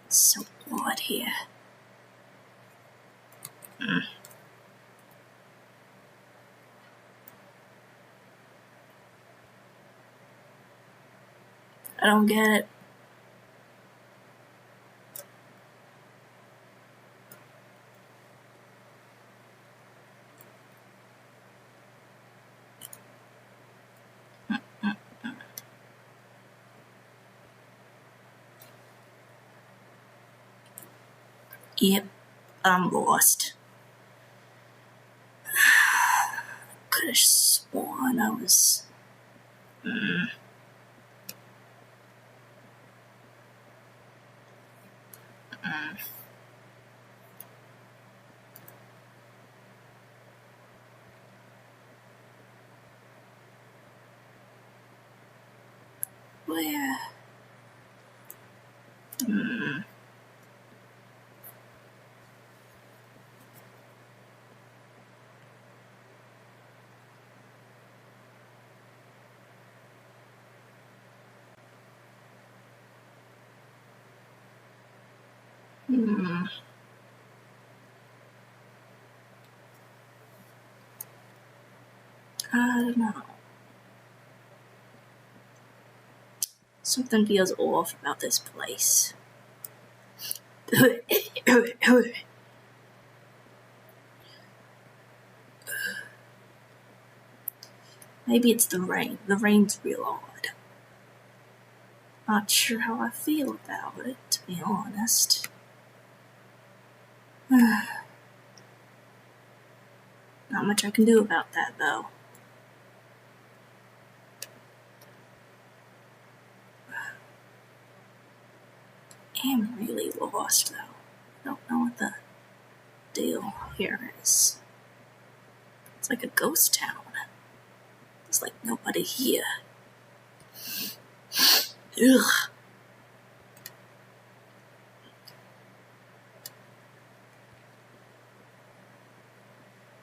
So odd here. I don't get it. Yep, I'm lost. Could have sworn I was... Where? I don't know. Something feels off about this place. Maybe it's the rain. The rain's real odd. Not sure how I feel about it, to be honest. Not much I can do about that, though. I am really lost, though. I don't know what the deal here is. It's like a ghost town. There's like nobody here. Ugh.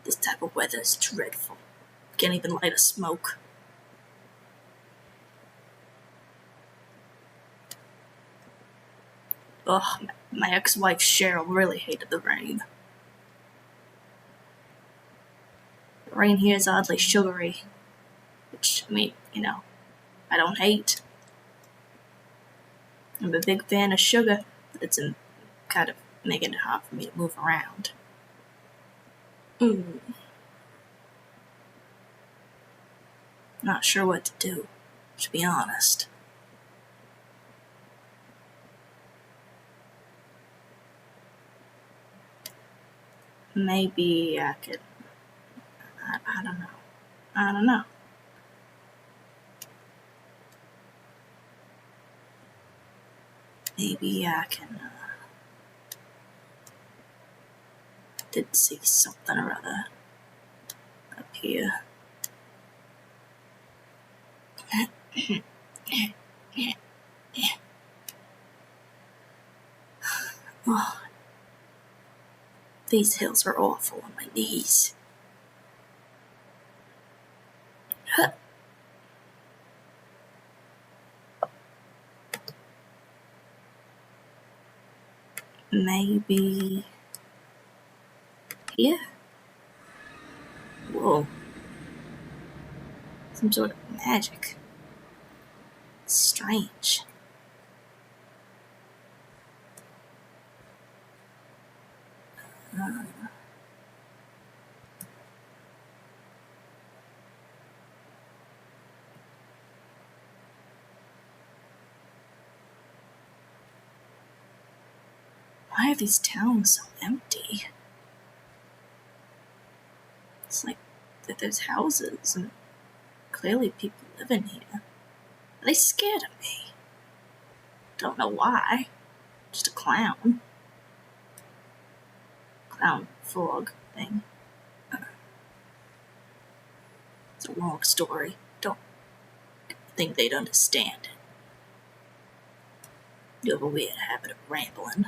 This type of weather is dreadful. Can't even light a smoke. Ugh, my ex-wife Cheryl really hated the rain. The rain here is oddly sugary. Which, I mean, you know, I don't hate. I'm a big fan of sugar, but it's kind of making it hard for me to move around. Not sure what to do, to be honest. Maybe I could... I don't know. I don't know. Maybe I can... did see something or other up here. Oh, these hills are awful on my knees. Maybe... here? Whoa. Some sort of magic. Strange. Why are these towns so empty? It's like that there's houses and clearly people live in here. Are they scared of me? Don't know why. Just a clown. Clown frog thing. It's a long story. Don't think they'd understand it. You have a weird habit of rambling.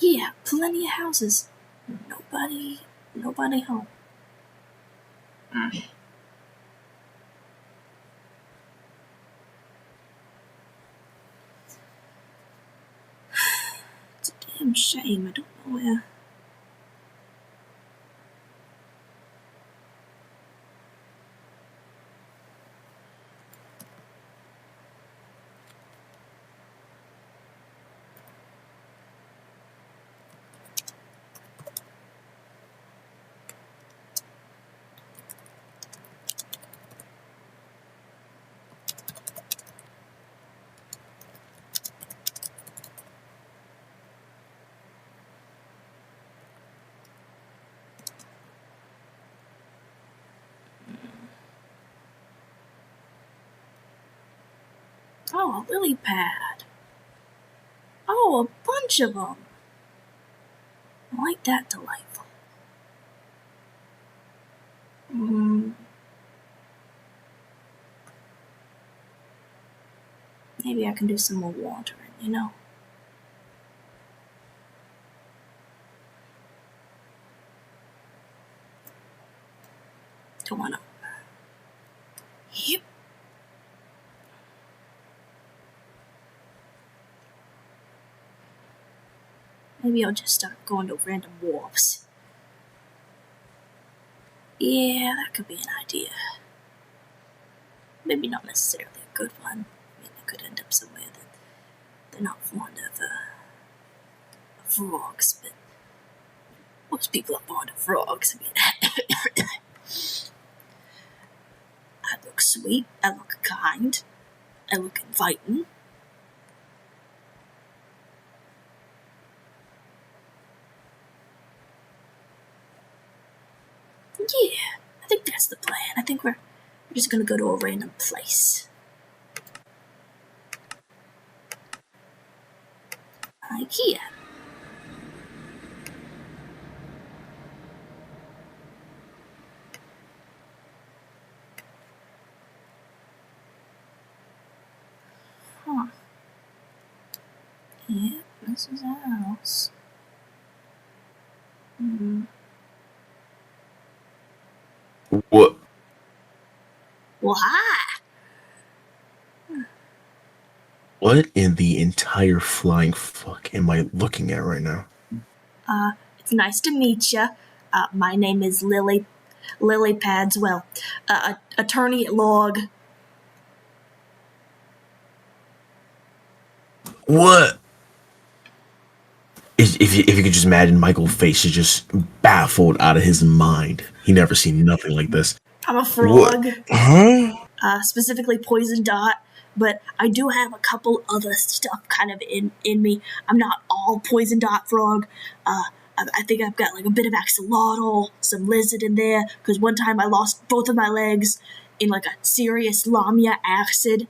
Yeah, plenty of houses. Nobody home. It's a damn shame. I don't know where. Oh, a lily pad. Oh, a bunch of them. Like that delightful. Maybe I can do some more watering, you know? Come on up. Yep. Maybe I'll just start going to random wharfs. Yeah, that could be an idea. Maybe not necessarily a good one. I mean, I could end up somewhere that they're not fond of frogs, but most people are fond of frogs. I mean, I look sweet, I look kind, I look inviting. Yeah, I think that's the plan. I think we're just gonna go to a random place. IKEA. Huh. Yeah, this is our house. What? Well, hi. What in the entire flying fuck am I looking at right now? It's nice to meet you. My name is Lily Padswell, attorney at law. What? If you could just imagine Michael's face is just baffled out of his mind. He never seen nothing like this. I'm a What? frog. Huh? Specifically poison dot, but I do have a couple other stuff kind of in me. I'm not all poison dot frog. I think I've got like a bit of axolotl, some lizard in there, because one time I lost both of my legs in like a serious lamia accident,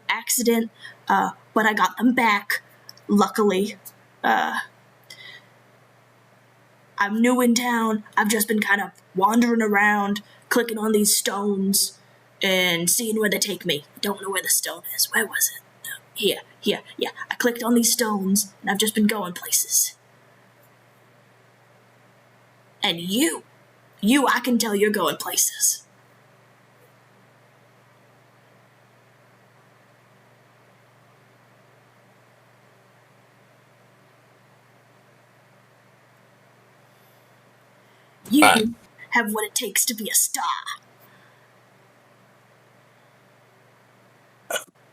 but I got them back, luckily. I'm new in town. I've just been kind of wandering around, clicking on these stones, and seeing where they take me. I don't know where the stone is. Where was it? Here. Yeah. I clicked on these stones, and I've just been going places. And you, I can tell you're going places. You have what it takes to be a star.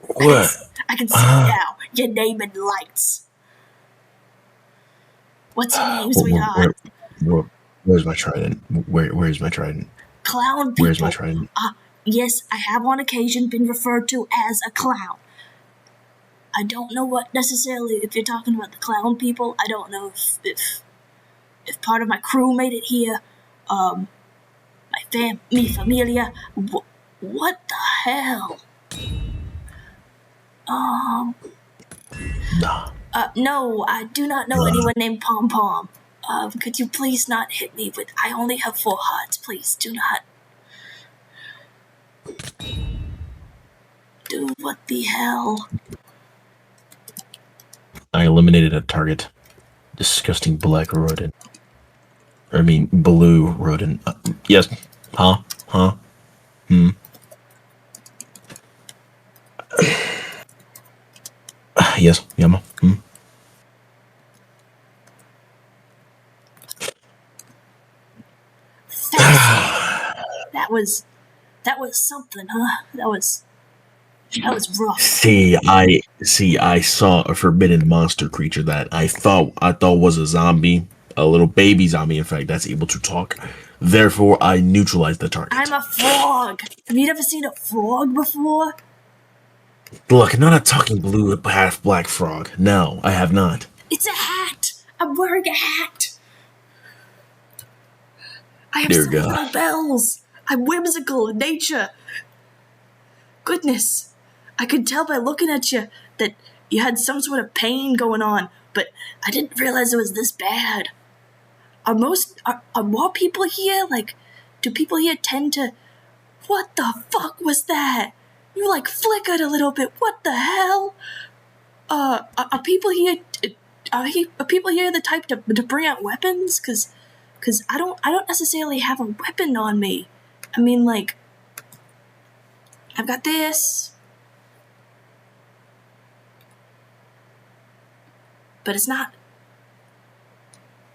What? I can see it now. Your name in lights. What's your name, sweetheart? Where's my trident? Where's my trident? Clown people. Where's my trident? Yes, I have on occasion been referred to as a clown. I don't know what necessarily, if you're talking about the clown people, I don't know if part of my crew made it here. Mi familia. What the hell? Nah. No, I do not know anyone named Pom Pom. Could you please not hit me with, I only have 4 hearts, please do not. Dude, what the hell? I eliminated a target. Disgusting black rodent. I mean, blue rodent. Yes. Huh? Huh? Hmm. Yes. Yama. Hmm. Fascinating. That was something, huh? That was rough. I saw a forbidden monster creature that I thought was a zombie, a little baby zombie, in fact, that's able to talk. Therefore, I neutralized the target. I'm a frog. Have you ever seen a frog before? Look, not a talking blue half black frog. No, I have not. It's a hat. I'm wearing a hat. I have Dear some God. little bells. I'm whimsical in nature. Goodness, I could tell by looking at you that you had some sort of pain going on, but I didn't realize it was this bad. Are more people here? Like, do people here tend to... What the fuck was that? You, like, flickered a little bit. What the hell? Are people here... Are people here the type to bring out weapons? Cause I don't necessarily have a weapon on me. I mean, like, I've got this, but it's not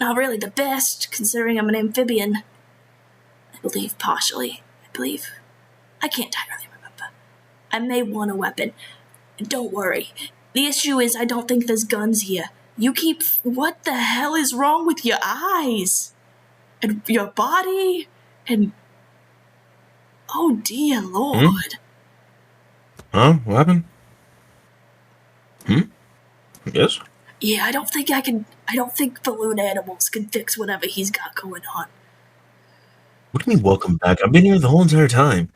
really the best, considering I'm an amphibian. I believe, partially. I can't entirely remember. I may want a weapon. Don't worry. The issue is I don't think there's guns here. You keep... What the hell is wrong with your eyes? And your body? And... Oh dear Lord. Huh? What happened? Yes? Yeah, I don't think balloon animals can fix whatever he's got going on. What do you mean, welcome back? I've been here the whole entire time.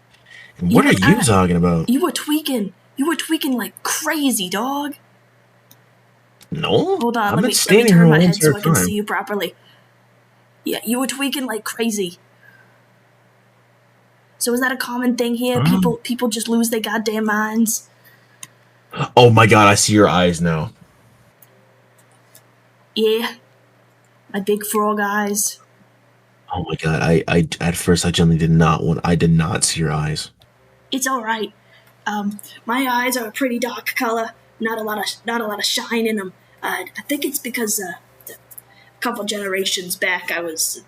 And what Yeah, are you talking about? You were tweaking like crazy, dog. No? Hold on, I've let been me standing here turn the my whole head so entire I can time. see you properly. Yeah, you were tweaking like crazy. So is that a common thing here? People just lose their goddamn minds? Oh my god, I see your eyes now. Yeah. My big frog eyes. Oh my god, I at first I generally I did not see your eyes. It's alright. My eyes are a pretty dark color. Not a lot of shine in them. I think it's because a couple generations back I was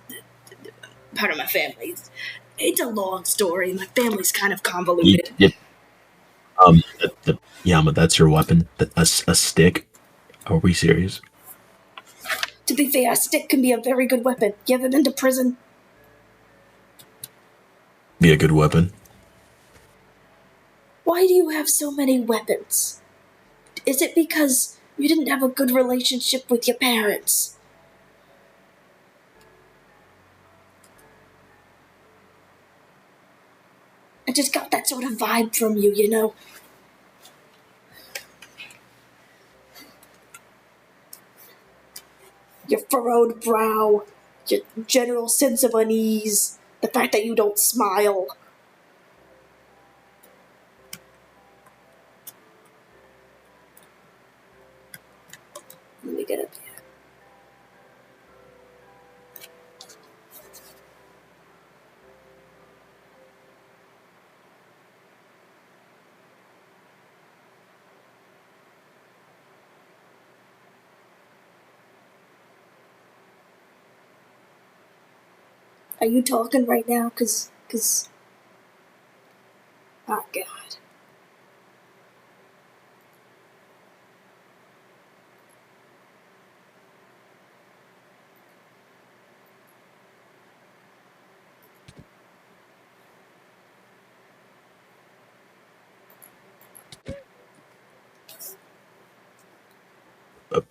part of my family. It's a long story. My family's kind of convoluted. Yep. Yeah, but that's your weapon. A stick. Are we serious? To be fair, a stick can be a very good weapon. You ever been to prison? Be a good weapon. Why do you have so many weapons? Is it because you didn't have a good relationship with your parents? I just got that sort of vibe from you, you know? Your furrowed brow, your general sense of unease, the fact that you don't smile. Let me get up here. Are you talking right now? Cause... Oh,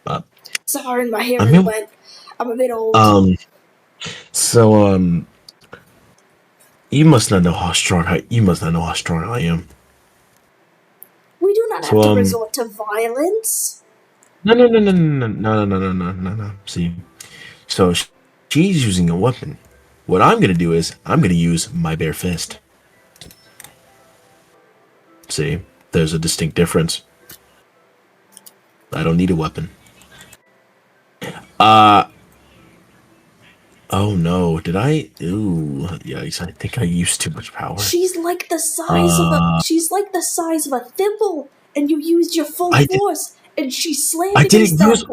God. Sorry, my hair really went. I'm a bit old. So you must not know how strong I am. We do not have to resort to violence. No. See, so she's using a weapon. What I'm gonna do is I'm gonna use my bare fist. See, there's a distinct difference. I don't need a weapon. Uh oh no, did I? Ooh, yikes! I think I used too much power. She's like the size of a Uh, she's like the size of a thimble, and you used your full I did. force, and she slammed I against didn't that. use.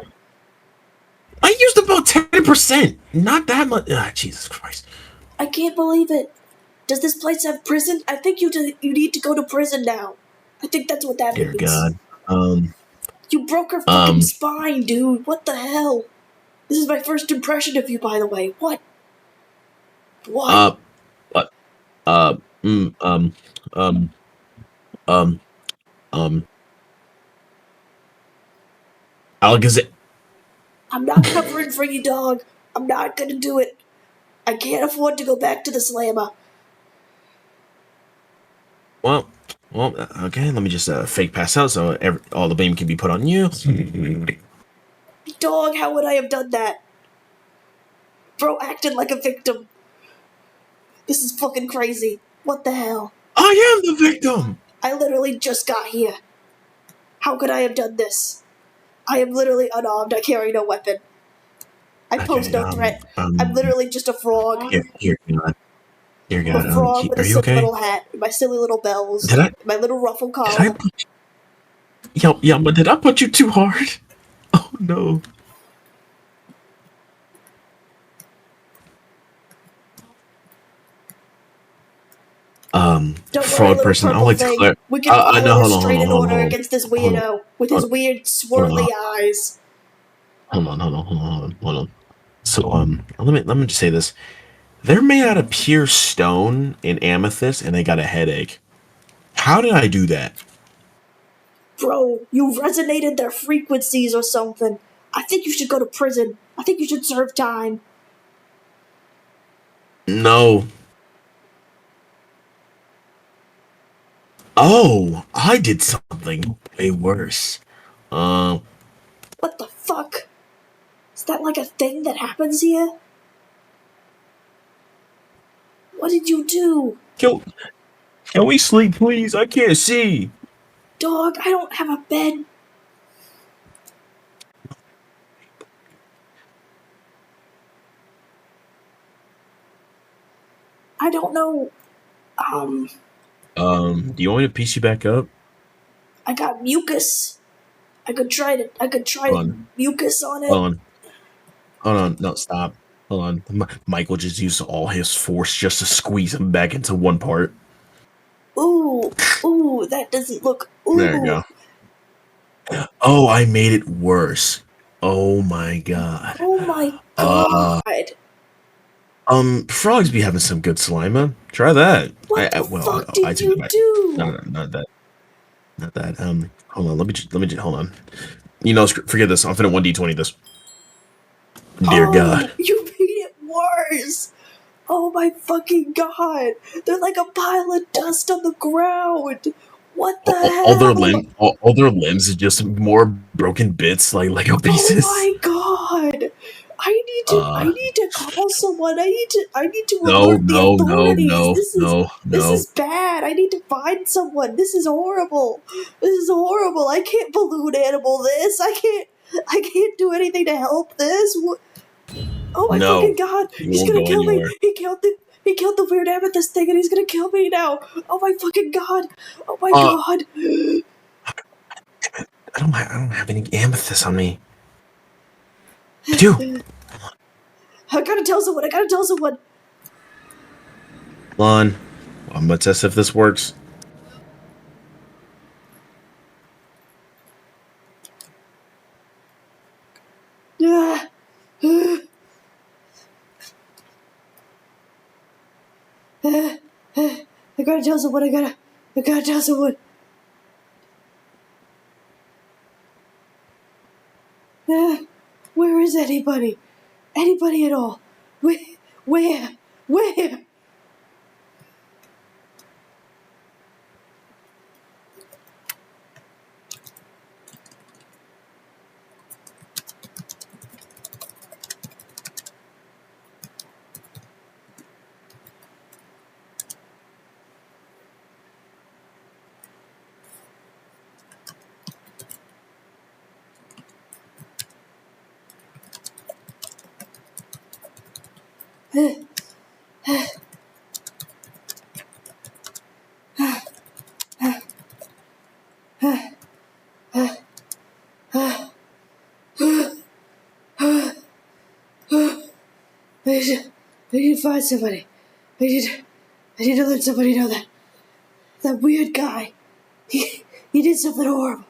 I used about 10%. Not that much. Ah, Jesus Christ. I can't believe it. Does this place have prison? I think you need to go to prison now. I think that's what that Dear means. God. Um. You broke her fucking Um. spine, dude. What the hell? This is my first impression of you, by the way. What? What? Uh. What? Uh. Mm, um. Um. Um. Alakazam. I'm not covering for you, dog. I'm not gonna do it. I can't afford to go back to the slammer. Well. Well. Okay. Let me just fake pass out so all the blame can be put on you. Dog, how would I have done that? Bro acted like a victim. This is fucking crazy. What the hell? I am the victim. I literally just got here. How could I have done this? I am literally unarmed. I carry no weapon. I pose Okay. no threat. I'm literally just a frog. Here, God. Dear I'm a God. frog with a Are you silly okay? little hat, and my silly little bells, Did I? my little ruffle Did I? collar. Yo, but did I put you too hard? Oh no. Don't worry, Fraud little person. I would purple like to thing. clear. We can file No, a hold on, hold on, restraining hold on, order hold on, against this hold on, weirdo with hold his on, weird hold on, swirly eyes. hold on. So, let me just say this. They're made out of pure stone and amethyst, and they got a headache. How did I do that? Bro, you resonated their frequencies or something. I think you should go to prison. I think you should serve time. No. Oh, I did something way worse. Uh, What the fuck? Is that like a thing that happens here? What did you do? can, can we sleep, please? I can't see. Dog, I don't have a bed. I don't know. Um, Do you want me to piece you back up? I got mucus. I could try Hold on, mucus on hold it. on. Hold on, no, stop. Hold on. Michael just used all his force just to squeeze him back into one part. Ooh, ooh, that doesn't look. There you Ooh, go. Oh, I made it worse. Oh my god. oh my Uh, god. frogs be having some good slime, man. Try that. What the Well, fuck I did take it you back. No, do? no, not that. Hold on. Let me just, hold on. You know, forget this. I'm finna 1d20 this. Dear God. Oh, you made it worse. Oh my fucking god. They're like a pile of dust on the ground. What the hell? All their limbs is just more broken bits like Lego Oh pieces. my god. I Uh, need to call someone. I need to no, alert the no, no, authorities. no, no, This no. is bad. I need to find someone. This is horrible. This is horrible. I can't balloon animal this. I can't do anything to help this. Oh my fucking No, god. you He's won't gonna go kill me. anywhere. He killed the weird amethyst thing and he's gonna kill me now. Oh my fucking god. Oh my Uh, god. I don't have any amethyst on me. I do. I gotta tell someone. I gotta tell someone. Hold on. I'm gonna test if this works. Ah. I gotta tell someone. I gotta tell someone. Where is anybody? Anybody at all? Where? Where? Where? need to find somebody. I need to let somebody know that weird guy. He did something horrible.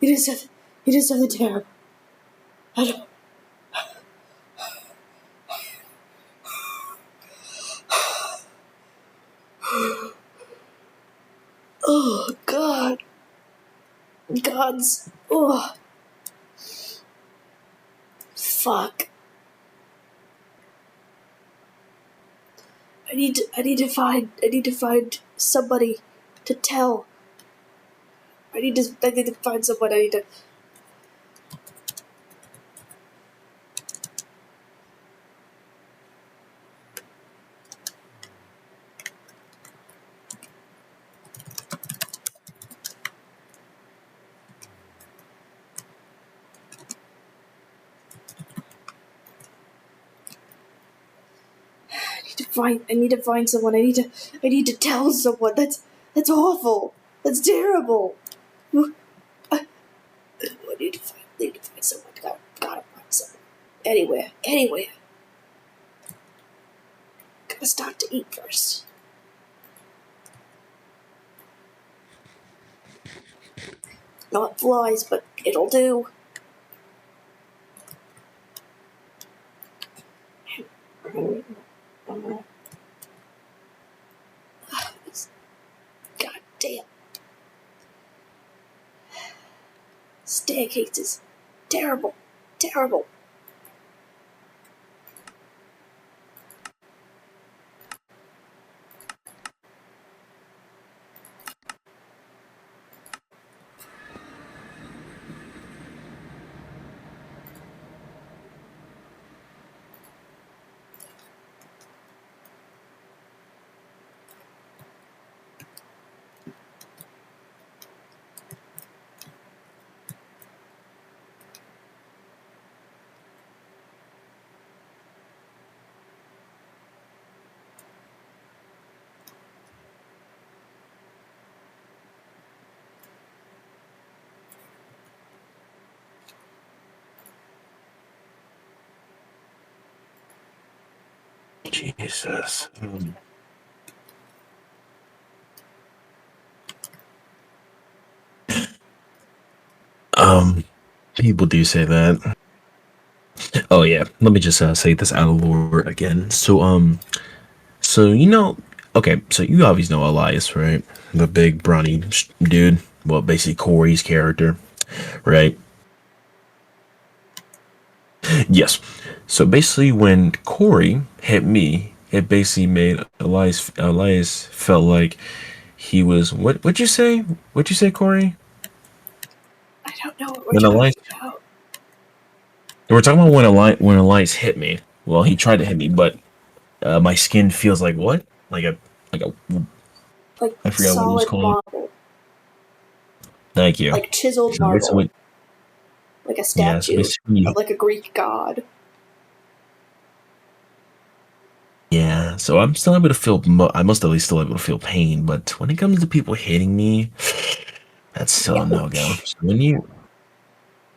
He did something terrible. I don't. Oh God. God's. Oh. Fuck. I need to find somebody to tell. I need to find someone. I need to. I need to find someone. I need to tell someone. That's awful. That's terrible. I need to find someone. Gotta find someone. Anywhere. Gotta stop to eat first. Not flies, but it'll do. God damn. Staircases. Terrible. Terrible. Jesus. People do say that. Oh yeah, let me just say this out of lore again. So okay, so you obviously know Elias, right? The big brawny dude. Well, basically Corey's character, right? Yes. So basically, when Corey hit me, it basically made Elias felt like he was what? What'd you say? What'd you say, Corey? I don't know what we're When talking Elias, about. we're talking about when Elias hit me. Well, he tried to hit me, but my skin feels like what? Like a Like I forgot what it was solid called. marble. Thank you. Like chiseled So marble. basically, Like a yeah. So statue of basically, like a Greek god. yeah. So I'm still able to feel. I must at least still able to feel pain. But when it comes to people hitting me, that's still a no go. Ouch.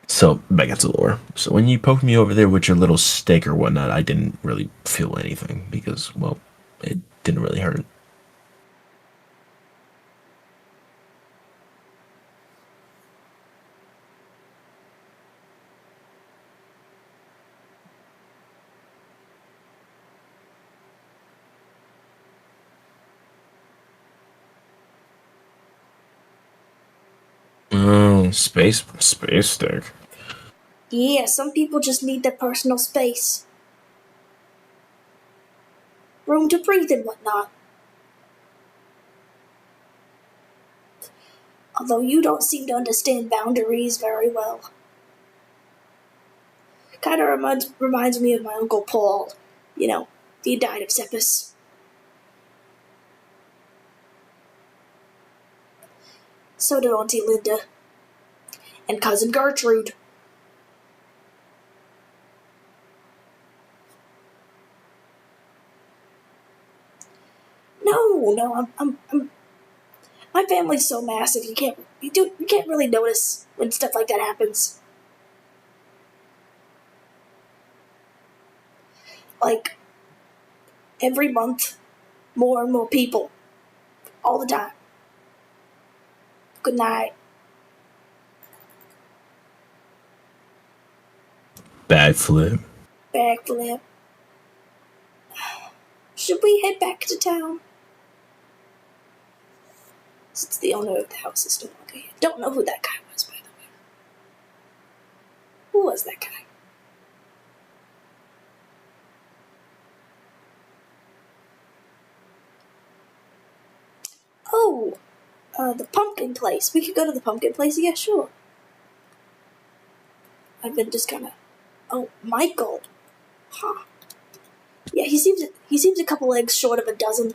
So back into lore. So when you poked me over there with your little stick or whatnot, I didn't really feel anything because, well, it didn't really hurt. Oh, space stick. Yeah, some people just need their personal space. Room to breathe and whatnot. Although you don't seem to understand boundaries very well. Kinda reminds me of my Uncle Paul. You know, he died of sepsis. So did Auntie Linda. And Cousin Gertrude. no, my family's so massive you can't really notice when stuff like that happens. Like every month, more and more people, all the time. Good night. Backflip. Backflip. Should we head back to town? Since the owner of the house is no longer here. Don't know who that guy was, by the way. Who was that guy? Oh, the pumpkin place. We could go to the pumpkin place. Yeah, sure. I've been just kind of. Oh, Michael. Huh. Yeah, he seems a couple eggs short of a dozen.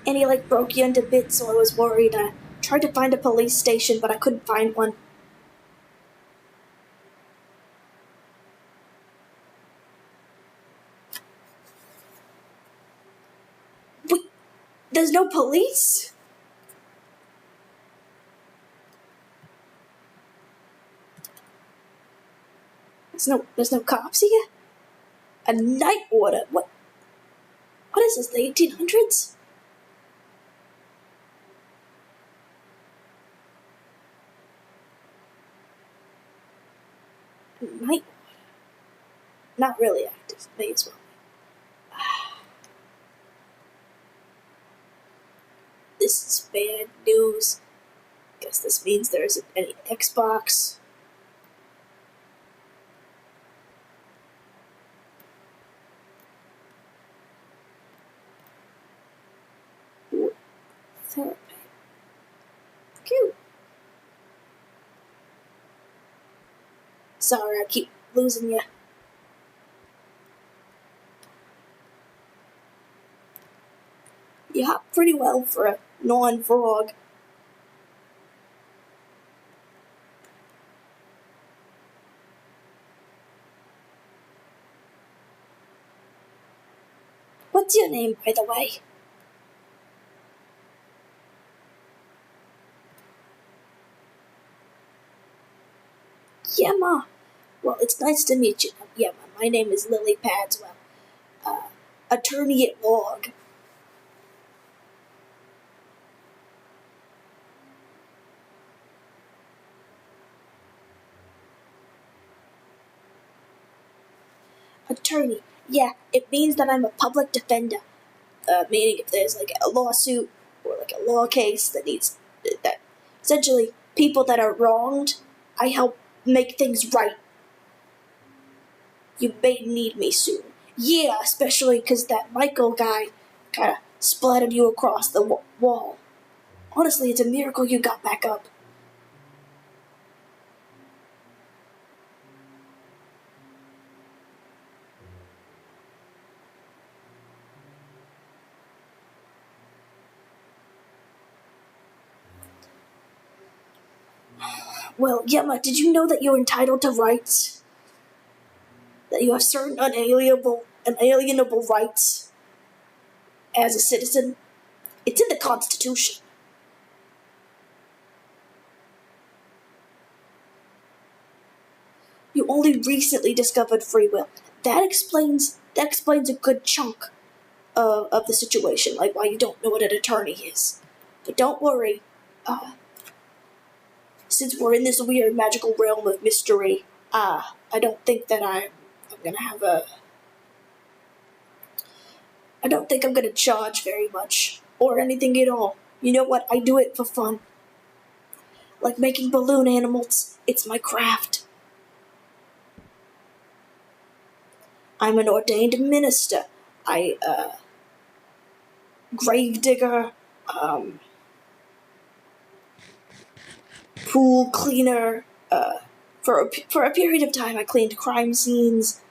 And he like broke you into bits, so I was worried. I tried to find a police station, but I couldn't find one. Wait, there's no police? There's no cops here? A night order? What is this, the 1800s? Night order? Not really active, may as well. This is bad news. Guess this means there isn't any Xbox. Ooh, therapy. Cute. Sorry, I keep losing you. You hop pretty well for a non-frog. What's your name, by the way? Yemma. Well, it's nice to meet you, Yemma. My name is Lily Padswell, attorney at law. Attorney. Yeah, it means that I'm a public defender. Meaning if there's like a lawsuit or like a law case that essentially people that are wronged, I help make things right. You may need me soon. Yeah, especially because that Michael guy kind of splattered you across the wall. Honestly, it's a miracle you got back up. Well, Yemma, did you know that you're entitled to rights? That you have certain unalienable rights as a citizen? It's in the Constitution. You only recently discovered free will. That explains a good chunk of the situation, like why you don't know what an attorney is. But don't worry, since we're in this weird magical realm of mystery, I don't think that I'm gonna have a. I don't think I'm gonna charge very much or anything at all. You know what? I do it for fun. Like making balloon animals. It's my craft. I'm an ordained minister. I gravedigger, pool cleaner. For a period of time, I cleaned crime scenes.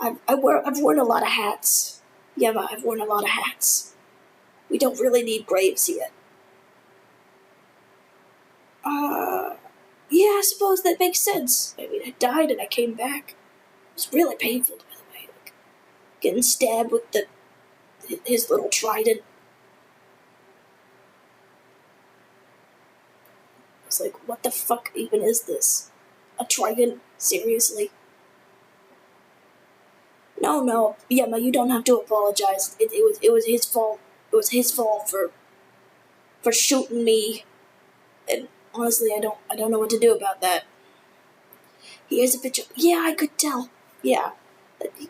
I've worn a lot of hats. Yeah, but I've worn a lot of hats. We don't really need graves here. Yeah, I suppose that makes sense. I mean, I died and I came back. It was really painful, by the way. Like, getting stabbed with his little trident. I was like, what the fuck even is this? A trident? Seriously? No, Yema, you don't have to apologize. It was his fault. It was his fault for shooting me. And honestly, I don't know what to do about that. Here's a picture. Yeah, I could tell. Yeah,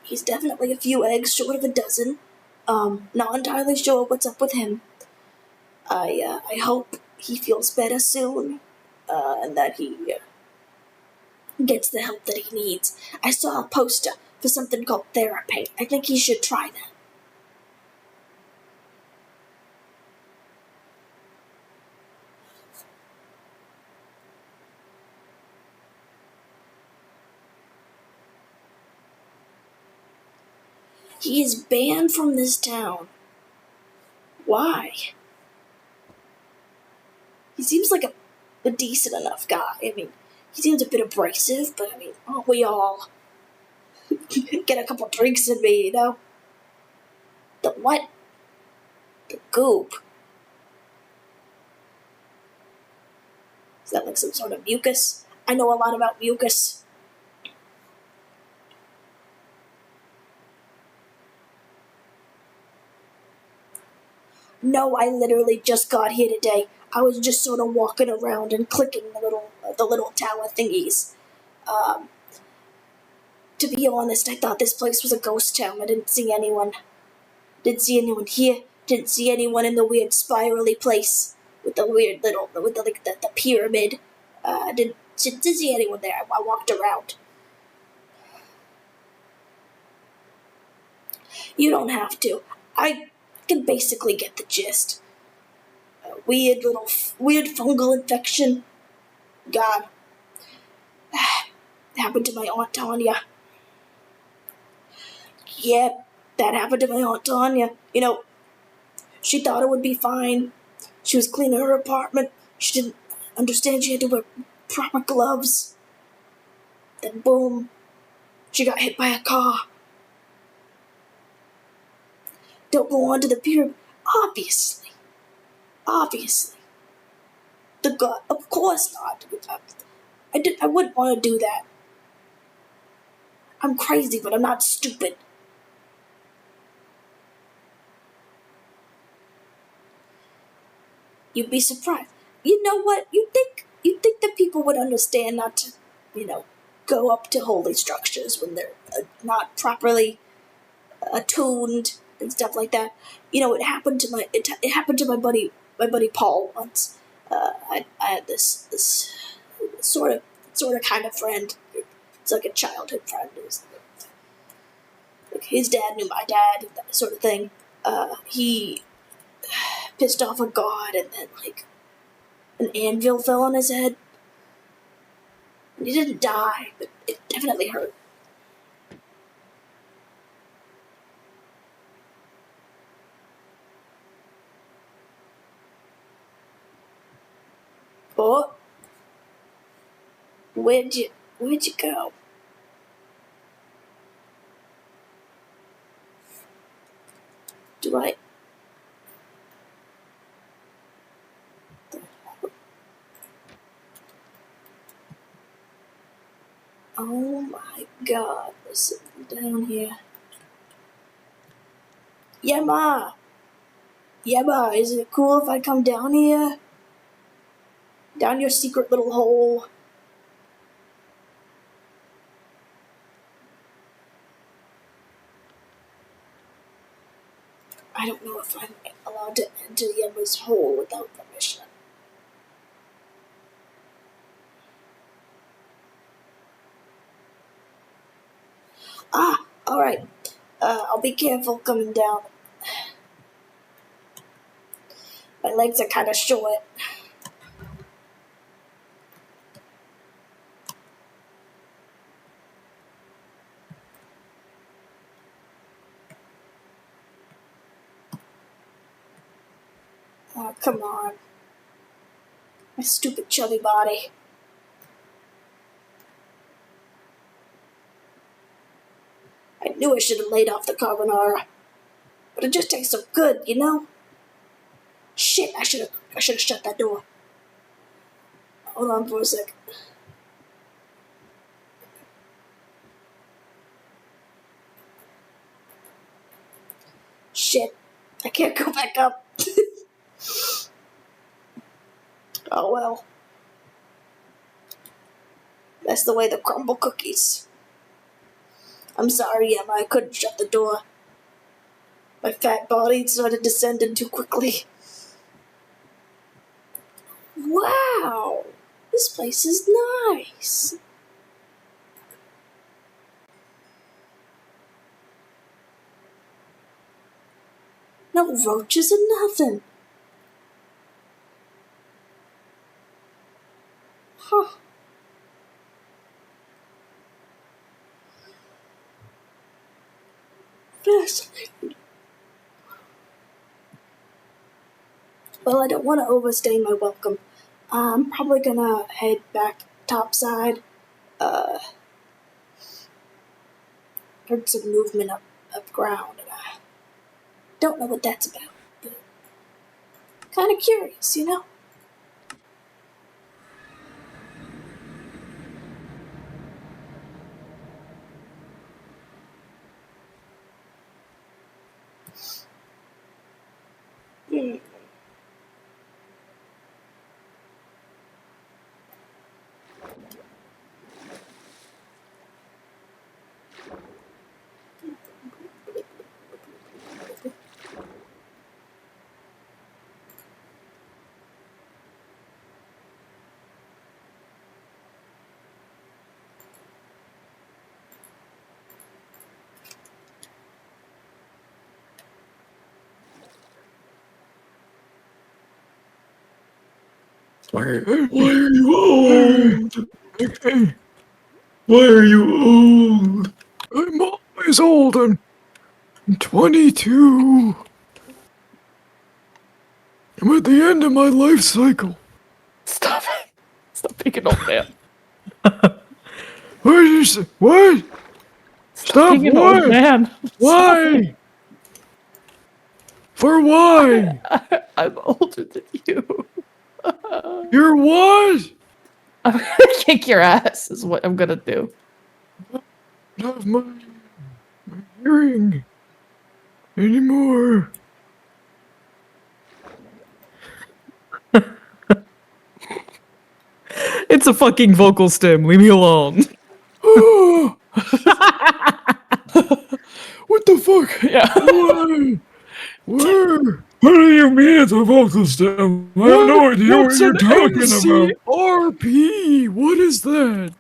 he's definitely a few eggs short of a dozen. Not entirely sure what's up with him. I hope he feels better soon, and that he gets the help that he needs. I saw a poster for something called therapy. I think he should try that. He is banned from this town. Why? He seems like a decent enough guy. I mean, he seems a bit abrasive, but I mean, aren't we all? Get a couple drinks in me, you know? The what? The goop. Is that like some sort of mucus? I know a lot about mucus. No, I literally just got here today. I was just sort of walking around and clicking the little tower thingies. Um, to be honest, I thought this place was a ghost town. I didn't see anyone. Didn't see anyone here. Didn't see anyone in the weird spirally place with the weird little with the pyramid. Didn't see anyone there. I walked around. You don't have to. I can basically get the gist. Weird fungal infection. God, it happened to my Aunt Tanya. Yep, that happened to my Aunt Tanya. You know, she thought it would be fine. She was cleaning her apartment. She didn't understand she had to wear proper gloves. Then boom, she got hit by a car. Don't go onto the pyramid. Obviously. Obviously. The god, of course not. I wouldn't want to do that. I'm crazy, but I'm not stupid. You'd be surprised. You know what? You'd think that people would understand not to, you know, go up to holy structures when they're not properly attuned and stuff like that. You know, it happened to my buddy Paul once. I had this sort of kind of friend. It's like a childhood friend. It was like his dad knew my dad, that sort of thing. He pissed off a god, and then like an anvil fell on his head. And he didn't die, but it definitely hurt. Oh, where'd you go? Do I? Oh my god, there's something down here. Yema! Yema, is it cool if I come down here? Down your secret little hole? I don't know if I'm allowed to enter Yema's hole without permission. Ah, alright. I'll be careful coming down. My legs are kind of short. Oh, come on. My stupid chubby body. I knew I should have laid off the carbonara. But it just tastes so good, you know? Shit, I should have shut that door. Hold on for a sec. Shit, I can't go back up. Oh well. That's the way the crumble cookies. I'm sorry, Emma, I couldn't shut the door. My fat body started descending too quickly. Wow, this place is nice. No roaches and nothing. Huh. Fascinating. Well, I don't want to overstay my welcome. I'm probably gonna head back topside. Heard some movement up ground, and I don't know what that's about. But kind of curious, you know? Hmm. Why are you old? Why are you old? I'm always old. I'm 22. I'm at the end of my life cycle. Stop it. Stop being an old man. What did you say? What? Stop being an old what? man. Why? For why? I'm older than you. You're what? I'm gonna kick your ass is what I'm gonna do. Not my hearing anymore. It's a fucking vocal stem. Leave me alone. What the fuck? Yeah. Why? Where? What do you mean it's a vocal stem? I have no idea what you're talking about. MCRP? What is that?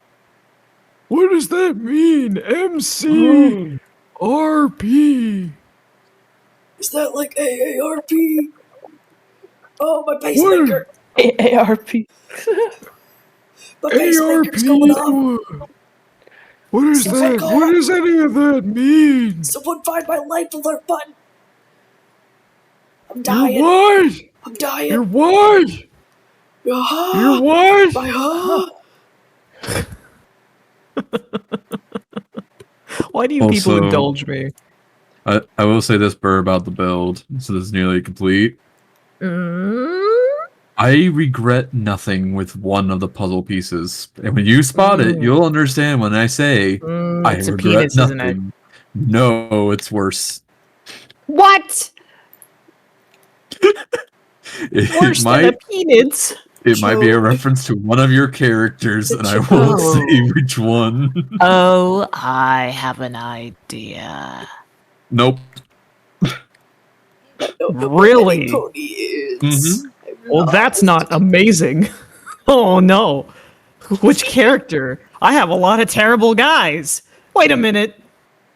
What does that mean? MCRP? Is that like AARP? Oh, my pacemaker! AARP. My pacemaker's going off! What is that? What does any of that mean? Someone find my life alert button! I'm You're dying! what? I'm dying! You're what? You're what? My Why do you people Also- indulge me? I will say this, Burr, about the build, so this is nearly complete. I regret nothing with one of the puzzle pieces. And when you spot it, you'll understand when I say I It's a regret penis, isn't it? nothing. No, it's worse. What? Worse than a penis? It might be a Joe. reference to one of your characters, and I Joe. won't say which one. Oh, I have an idea. Nope. Really? pony is. Mhm. Well, that's not amazing. Oh no. Which character? I have a lot of terrible guys. Wait a minute.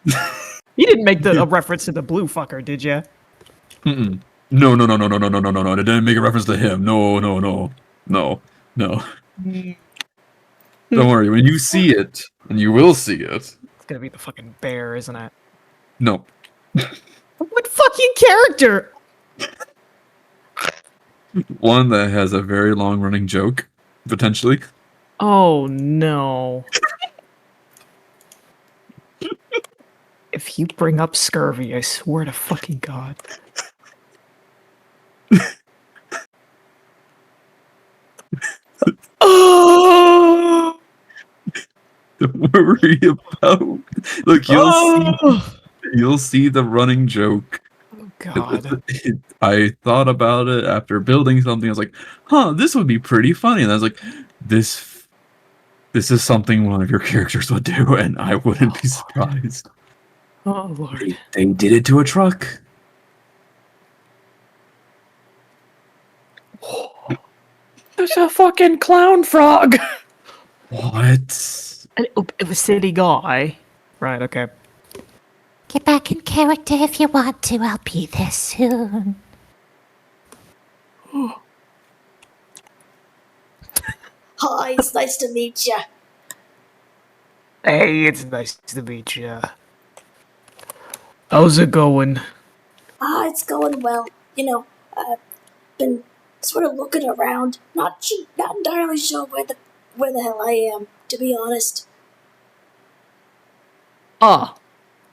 You didn't make a reference to the blue fucker, did you? Mm-mm. No. It didn't make a reference to him. No. Don't worry. When you see it, and you will see it. It's gonna be the fucking bear, isn't it? No. What fucking character? One that has a very long running joke, potentially. Oh no. If you bring up scurvy, I swear to fucking God. Oh! Don't worry about. Look, you'll see the running joke. Oh God. I thought about it after building something. I was like, "Huh, this would be pretty funny." And I was like, "This is something one of your characters would do," and I wouldn't be surprised. Oh Lord. They did it to a truck. There's a fucking clown frog. What? It was City Guy. Right, okay. Get back in character if you want to. I'll be there soon. Hi, it's nice to meet ya. Hey, it's nice to meet you. How's it going? It's going well. You know, I've been sort of looking around. Not entirely sure where the hell I am, to be honest. Ah,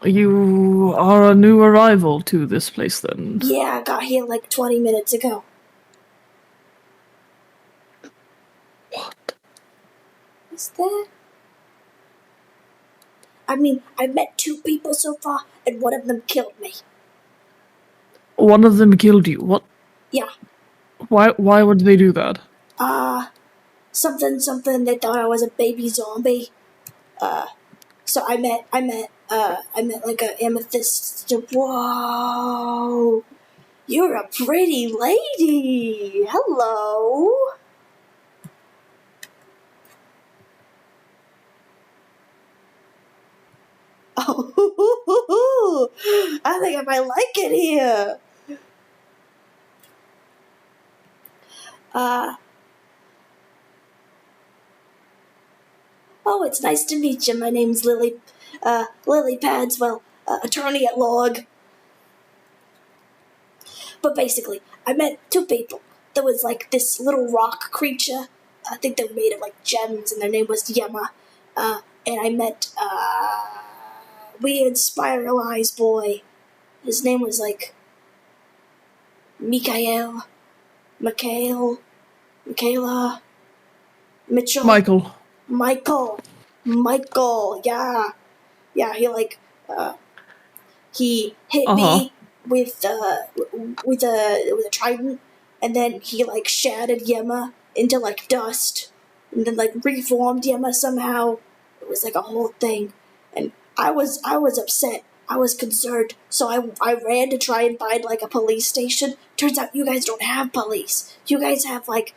you are a new arrival to this place then. Yeah, I got here like 20 minutes ago. What? Is that? I mean, I've met 2 people so far, and one of them killed me. One of them killed you. What? Yeah. Why would they do that? Something, they thought I was a baby zombie. So I met like a amethyst. Whoa! You're a pretty lady! Hello! Oh, I think I might like it here. Oh, it's nice to meet you. My name's Lily Padswell, attorney at law. But basically, I met 2 people. There was like this little rock creature. I think they were made of like gems, and their name was Yema. And I met weird spiral eyes boy. His name was like Mikhail, Michaela, Mitchell. Michael. Michael, yeah. Yeah, he hit me with a trident, and then he like shattered Yema into like dust, and then like reformed Yema somehow. It was like a whole thing, and I was upset. I was concerned, so I ran to try and find like a police station. Turns out you guys don't have police. You guys have like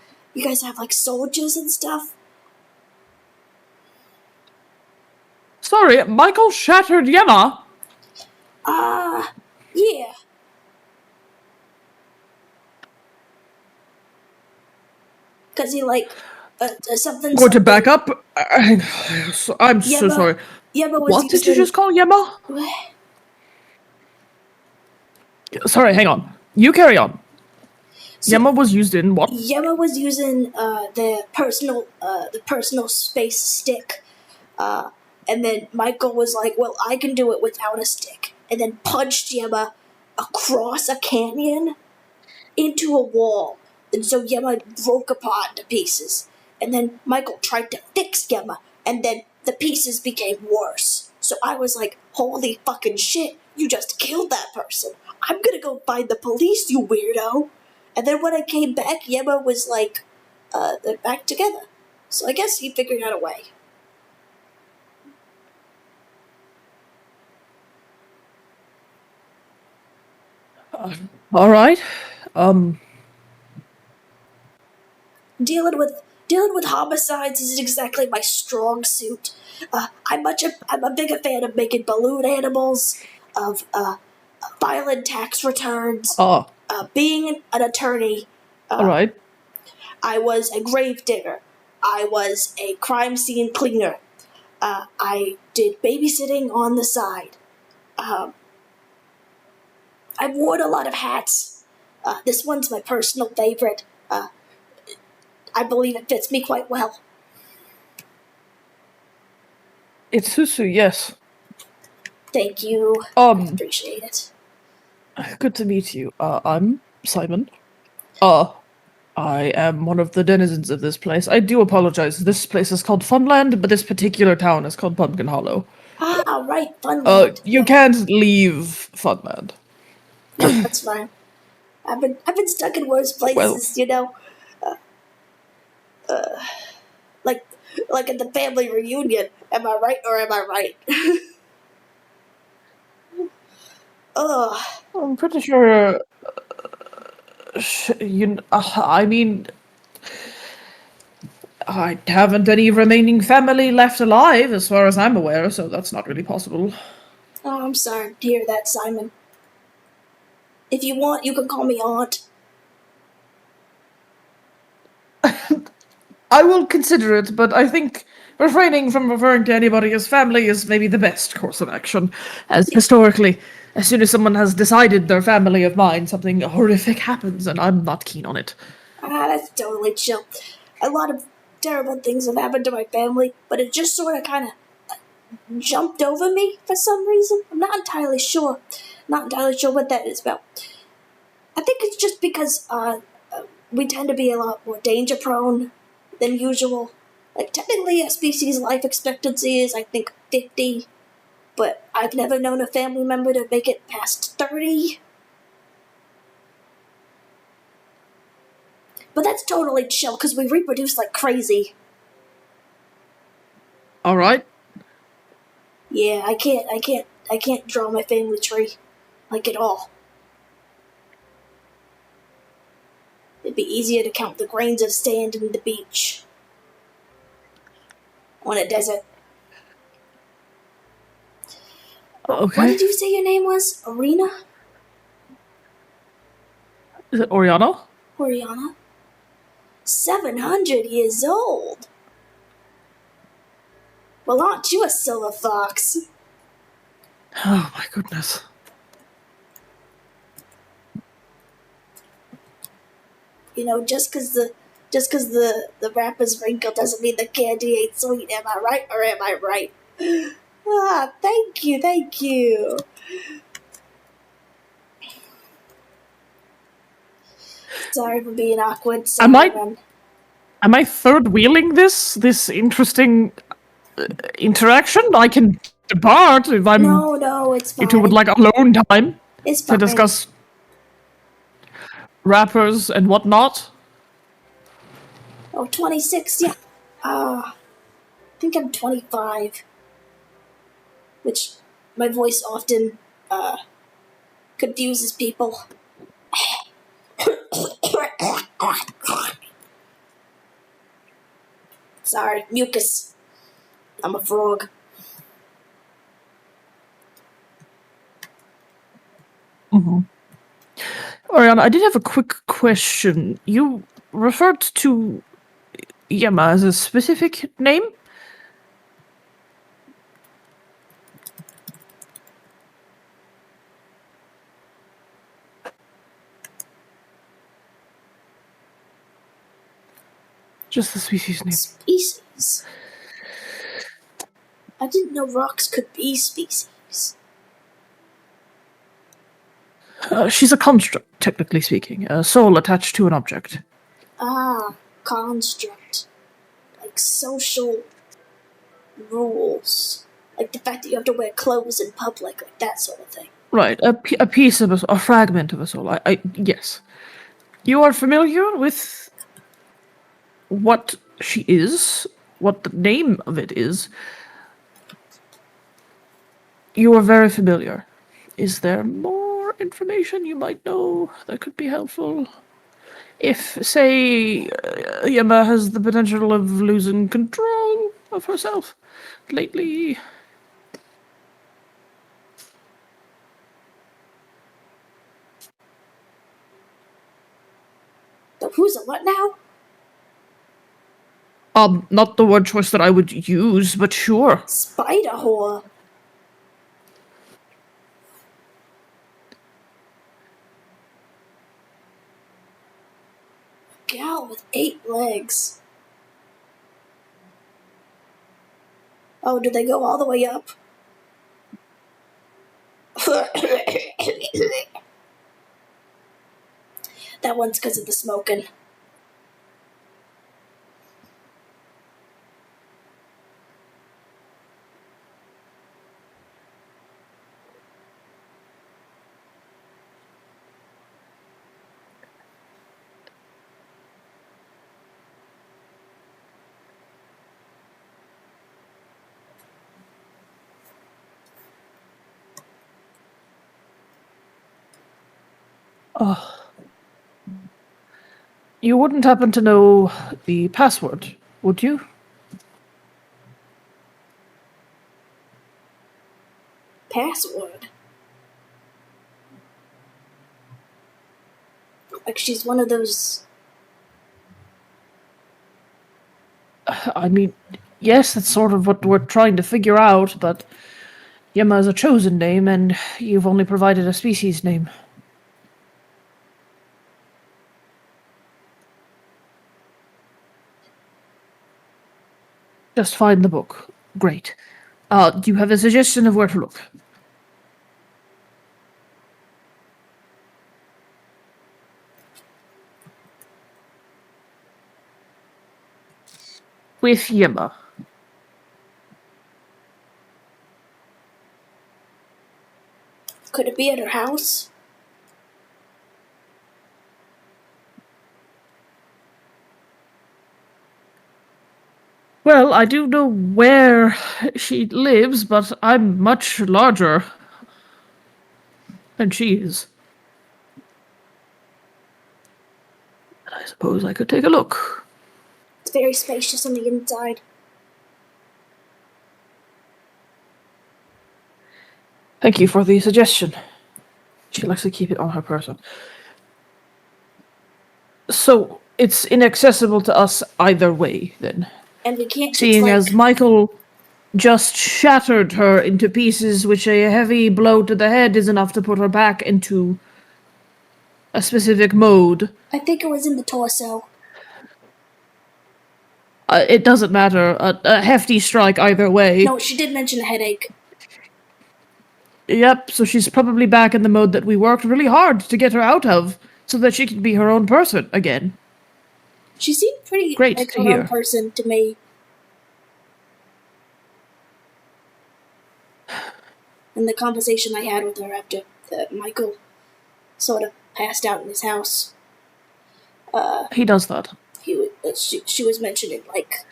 soldiers and stuff. Sorry, Michael shattered Yema. Yeah. Cause he like something. Going to back up. I'm so Yema- sorry. Yema was What did you using- just call Yema? Sorry, hang on. You carry on. So- Yema was used in what? Yema was using the personal space stick, and then Michael was like, "Well, I can do it without a stick," and then punched Yema across a canyon into a wall, and so Yema broke apart to pieces. And then Michael tried to fix Yema, and then the pieces became worse. So I was like, "Holy fucking shit! You just killed that person! I'm gonna go find the police, you weirdo!" And then when I came back, Yema was like, they're back together. So I guess he figured out a way. All right. Dealing with homicides isn't exactly my strong suit. I'm a bigger fan of making balloon animals, of filing tax returns, being an attorney. All right. I was a grave digger. I was a crime scene cleaner. I did babysitting on the side. I've worn a lot of hats. This one's my personal favorite. I believe it fits me quite well. It's Susu, yes. Thank you. Appreciate it. Good to meet you. I'm Simon. I am one of the denizens of this place. I do apologize. This place is called Funland, but this particular town is called Pumpkin Hollow. Ah, right, Funland. You can't leave Funland. No, that's fine. I've been stuck in worse places, you know. Like like at the family reunion. Am I right or am I right? Ugh. I'm pretty sure. I mean, I haven't any remaining family left alive, as far as I'm aware, so that's not really possible. Oh, I'm sorry to hear that, Simon. If you want, you can call me Aunt. I will consider it, but I think refraining from referring to anybody as family is maybe the best course of action. As historically, as soon as someone has decided they're family of mine, something horrific happens, and I'm not keen on it. Ah, that's totally chill. A lot of terrible things have happened to my family, but it just sort of kind of jumped over me for some reason. I'm not entirely sure. Not entirely sure what that is about. I think it's just because we tend to be a lot more danger prone than usual. Like, technically, a species' life expectancy is, I think, 50, but I've never known a family member to make it past 30. But that's totally chill, because we reproduce like crazy. Alright. Yeah, I can't draw my family tree, like, at all. It'd be easier to count the grains of sand in the beach on a desert. Okay. What did you say your name was? Arena? Is it Oriana? Oriana? 700 years old? Well, aren't you a silver fox? Oh my goodness. You know, just 'cause the wrapper's wrinkled doesn't mean the candy ain't sweet. Am I right or am I right? Ah, thank you, thank you. Sorry for being awkward, Simon. Am I third wheeling this interesting interaction? I can depart if I'm No, it's fine. into would like alone time It's to fine. discuss rappers and whatnot. Oh, 26, yeah. I think I'm 25. Which my voice often confuses people. Sorry, mucus. I'm a frog. Oriana, I did have a quick question. You referred to Yama as a specific name? Just the species name. Species? I didn't know rocks could be species. She's a construct, technically speaking, a soul attached to an object. Ah, construct. Like social rules. Like the fact that you have to wear clothes in public, like that sort of thing. Right, a piece of a fragment of a soul. Yes. You are familiar with what she is, what the name of it is. You are very familiar. Is there more information you might know that could be helpful? If, say, Yama has the potential of losing control of herself lately. The who's a what now? Not the word choice that I would use, but sure. Spider whore. gal with 8 legs. Oh, did they go all the way up? That one's because of the smoking. Oh. You wouldn't happen to know the password, would you? Password? Like she's one of those... I mean, yes, that's sort of what we're trying to figure out, but Yema is a chosen name, and you've only provided a species name. Just find the book. Great. Do you have a suggestion of where to look? With Yema. Could it be at her house? Well, I do know where she lives, but I'm much larger than she is. I suppose I could take a look. It's very spacious on the inside. Thank you for the suggestion. She likes to keep it on her person. So, it's inaccessible to us either way, then. And we can't just, Seeing like... as Michael just shattered her into pieces, which a heavy blow to the head is enough to put her back into a specific mode. I think it was in the torso. It doesn't matter. A hefty strike either way. No, she did mention a headache. Yep, so she's probably back in the mode that we worked really hard to get her out of, so that she can be her own person again. She seemed pretty Great like to her own hear. person to me. In the conversation I had with her after Michael sort of passed out in his house, He does that. she was mentioning, like,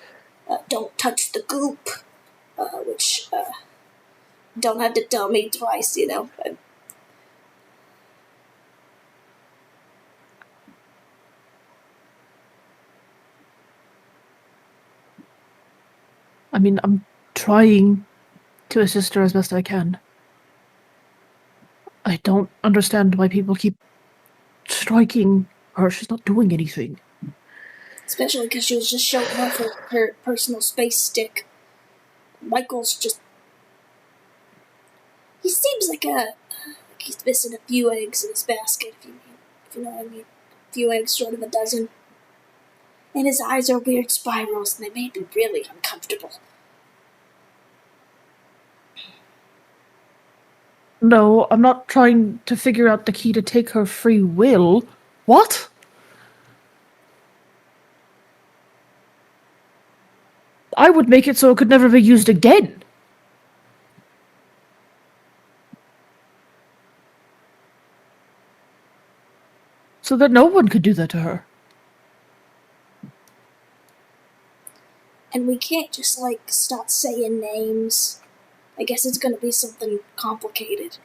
don't touch the goop, which, don't have to tell me twice, you know. I mean, I'm trying to assist her as best I can. I don't understand why people keep striking her. She's not doing anything. Especially because she was just showing off her personal space stick. Michael's just... He seems like he's missing a few eggs in his basket, if you know what I mean. A few eggs short of a dozen. And his eyes are weird spirals, and they made me really uncomfortable. No, I'm not trying to figure out the key to take her free will. What? I would make it so it could never be used again. So that no one could do that to her. And we can't just, like, start saying names. I guess it's gonna be something complicated.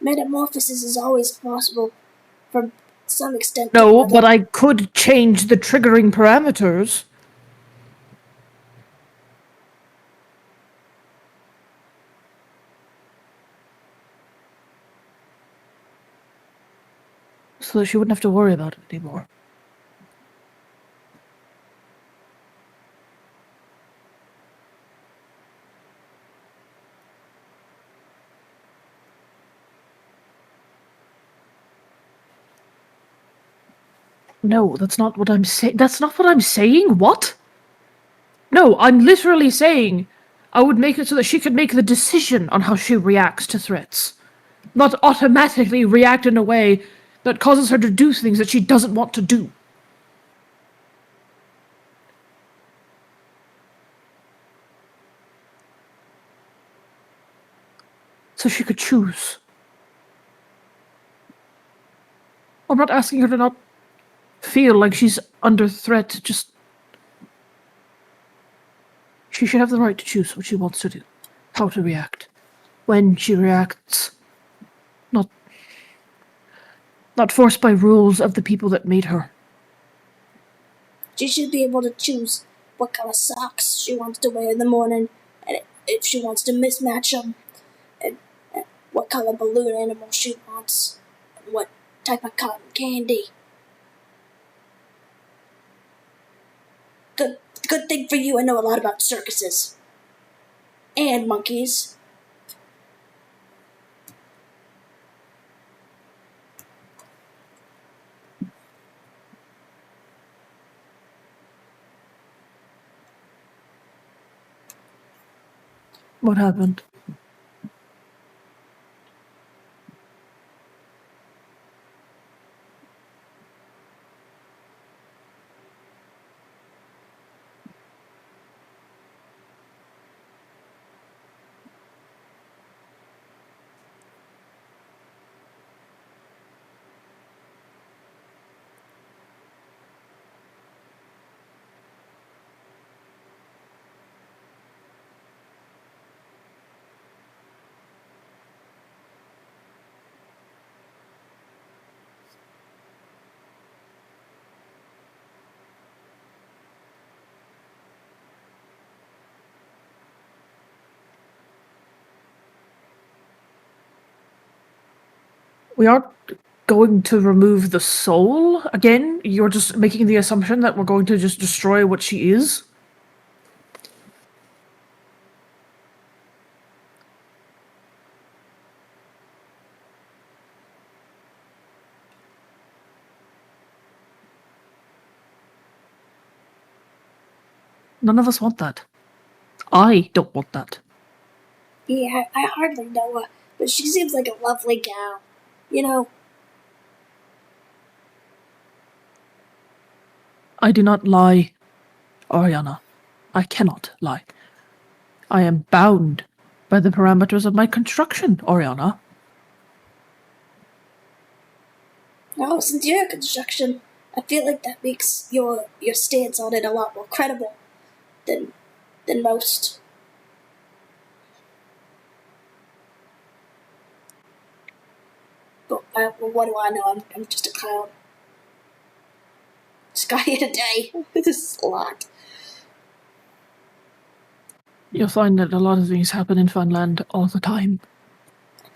Metamorphosis is always possible, from some extent. No, but I could change the triggering parameters. So that she wouldn't have to worry about it anymore. No, that's not what I'm saying. That's not what I'm saying? What? No, I'm literally saying I would make it so that she could make the decision on how she reacts to threats. Not automatically react in a way that causes her to do things that she doesn't want to do. So she could choose. I'm not asking her to not feel like she's under threat, just... She should have the right to choose what she wants to do, how to react, when she reacts. Not forced by rules of the people that made her. She should be able to choose what kind of socks she wants to wear in the morning, and if she wants to mismatch them, and what color balloon animal she wants, and what type of cotton candy. Good thing for you, I know a lot about circuses. And monkeys. What happened? We aren't going to remove the soul again? You're just making the assumption that we're going to just destroy what she is? None of us want that. I don't want that. Yeah, I hardly know her, but she seems like a lovely gal. You know, I do not lie, Ariana. I cannot lie. I am bound by the parameters of my construction, Oriana. oh, since you're construction, I feel like that makes your stance on it a lot more credible than most. But well, what do I know? I'm just a clown. Just got here today. This is a lot. You'll find that a lot of things happen in Funland all the time.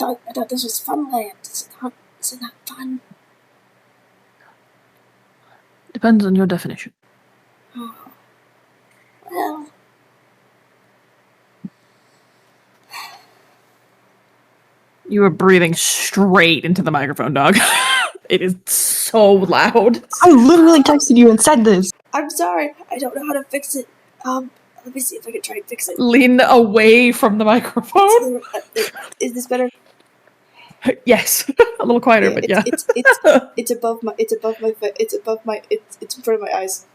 I thought this was Funland. Is it not fun? Depends on your definition. Oh. Well, You were breathing straight into the microphone, dog. It is so loud. I literally texted you and said this. I'm sorry. I don't know how to fix it. Let me see if I can try and fix it. Lean away from the microphone. Is this better? Yes, a little quieter, but yeah. It's above my it's in front of my eyes.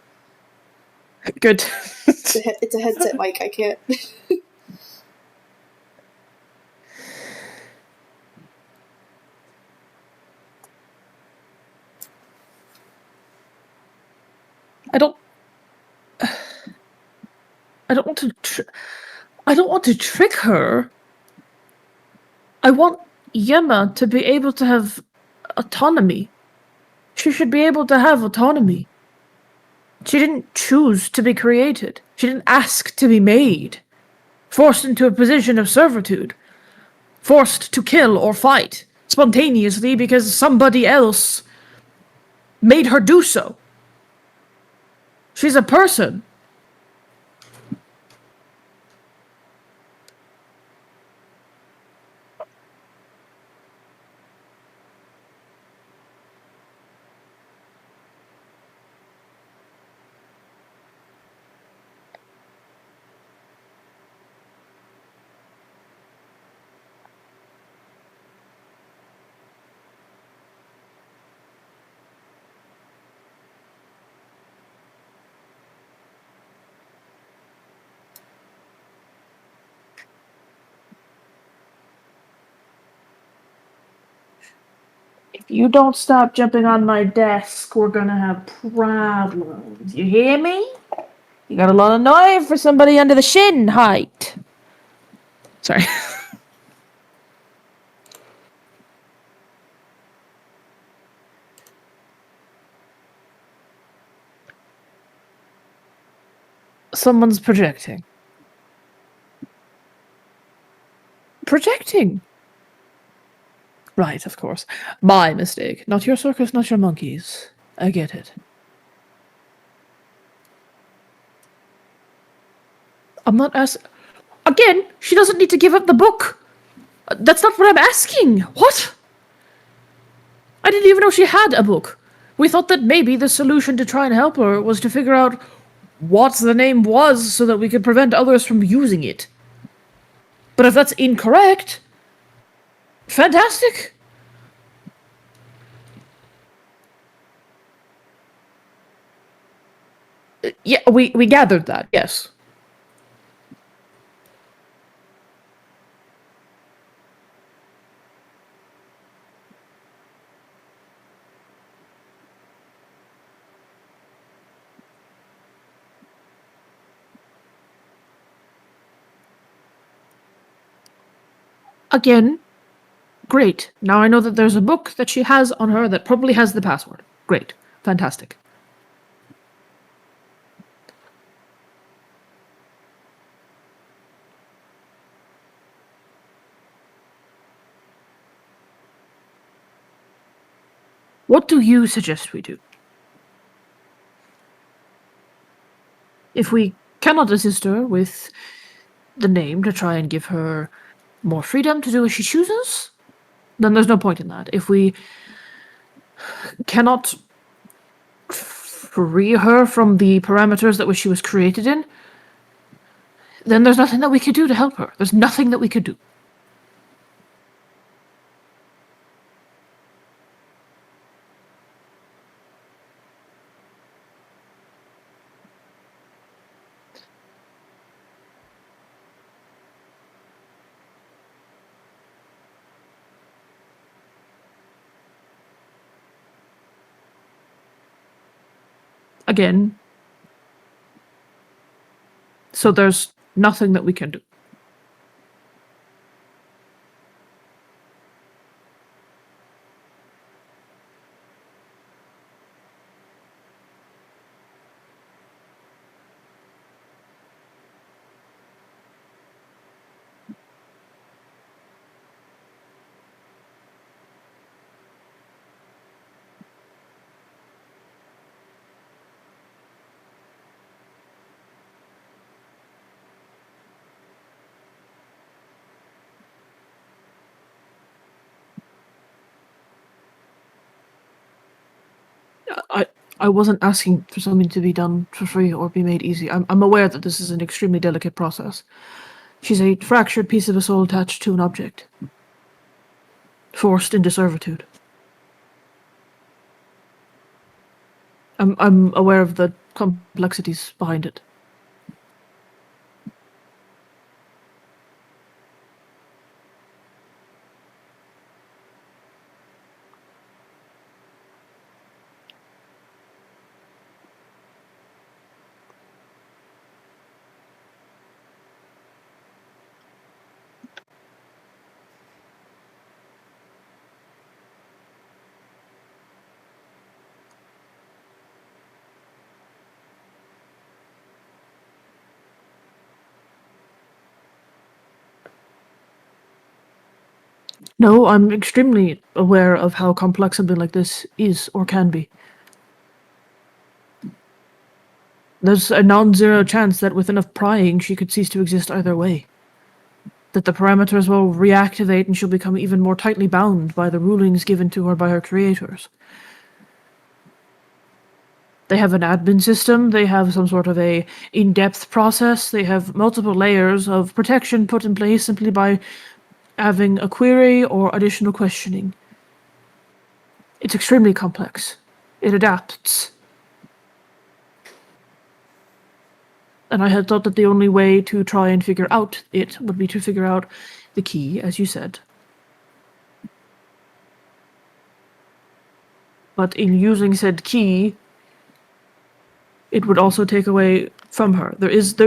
Good. It's a headset mic. I can't. I don't want to. I don't want to trick her. I want Yema to be able to have autonomy. She should be able to have autonomy. She didn't choose to be created. She didn't ask to be made. Forced into a position of servitude. Forced to kill or fight spontaneously because somebody else made her do so. She's a person. you don't stop jumping on my desk, we're gonna have problems. You hear me? You got a lot of noise for somebody under the shin height. Sorry. Someone's projecting. Projecting! Right, of course. My mistake. Not your circus, not your monkeys. I get it. I'm not Again, she doesn't need to give up the book. That's not what I'm asking. What? I didn't even know she had a book. We thought that maybe the solution to try and help her was to figure out what the name was so that we could prevent others from using it. But if that's incorrect, fantastic. Yeah, we gathered that, yes. Again, great. Now I know that there's a book that she has on her that probably has the password. Great. Fantastic. What do you suggest we do? If we cannot assist her with the name to try and give her more freedom to do as she chooses, then there's no point in that. If we cannot free her from the parameters that which she was created in, then there's nothing that we could do to help her. There's nothing that we could do. Again, so there's nothing that we can do. I wasn't asking for something to be done for free or be made easy. I'm aware that this is an extremely delicate process. She's a fractured piece of a soul attached to an object. Forced into servitude. I'm aware of the complexities behind it. No, I'm extremely aware of how complex something like this is or can be. There's a non-zero chance that with enough prying she could cease to exist either way. That the parameters will reactivate and she'll become even more tightly bound by the rulings given to her by her creators. They have an admin system, they have some sort of a in-depth process, they have multiple layers of protection put in place simply by having a query or additional questioning. It's extremely complex. It adapts. And I had thought that the only way to try and figure out it would be to figure out the key, as you said. but in using said key, it would also take away from her. There's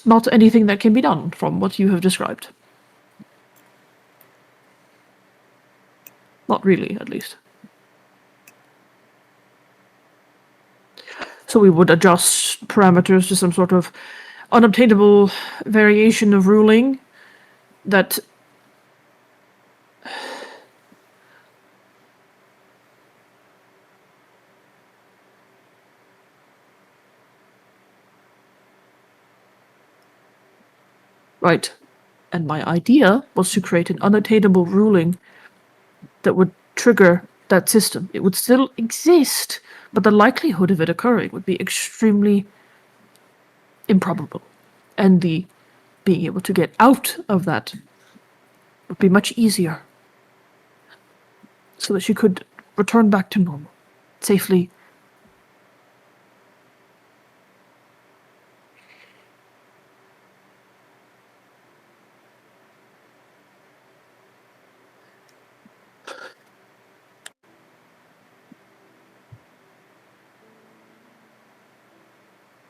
not anything that can be done from what you have described. Not really, at least. So we would adjust parameters to some sort of unobtainable variation of ruling that right. And my idea was to create an unattainable ruling that would trigger that system. It would still exist, but the likelihood of it occurring would be extremely improbable. And the being able to get out of that would be much easier. So that she could return back to normal safely.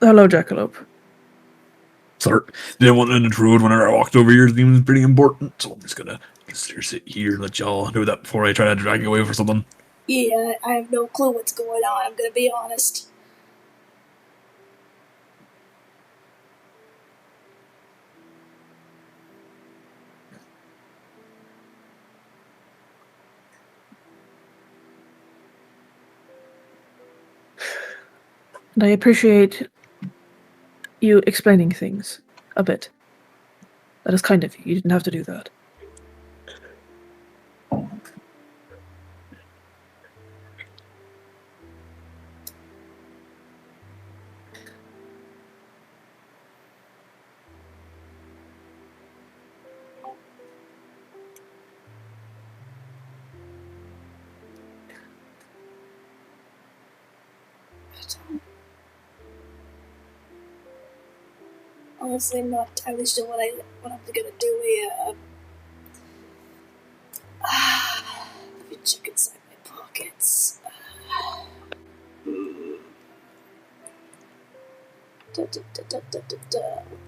Hello, Jackalope. Sorry, didn't want to intrude whenever I walked over here. It was pretty important, so I'm just gonna sit here and let y'all do that before I try to drag you away for something. Yeah, I have no clue what's going on, I'm gonna be honest. And I appreciate you explaining things a bit. That is kind of you. You didn't have to do that. Honestly, I'm not entirely sure what I'm gonna do here. Let me check inside my pockets. What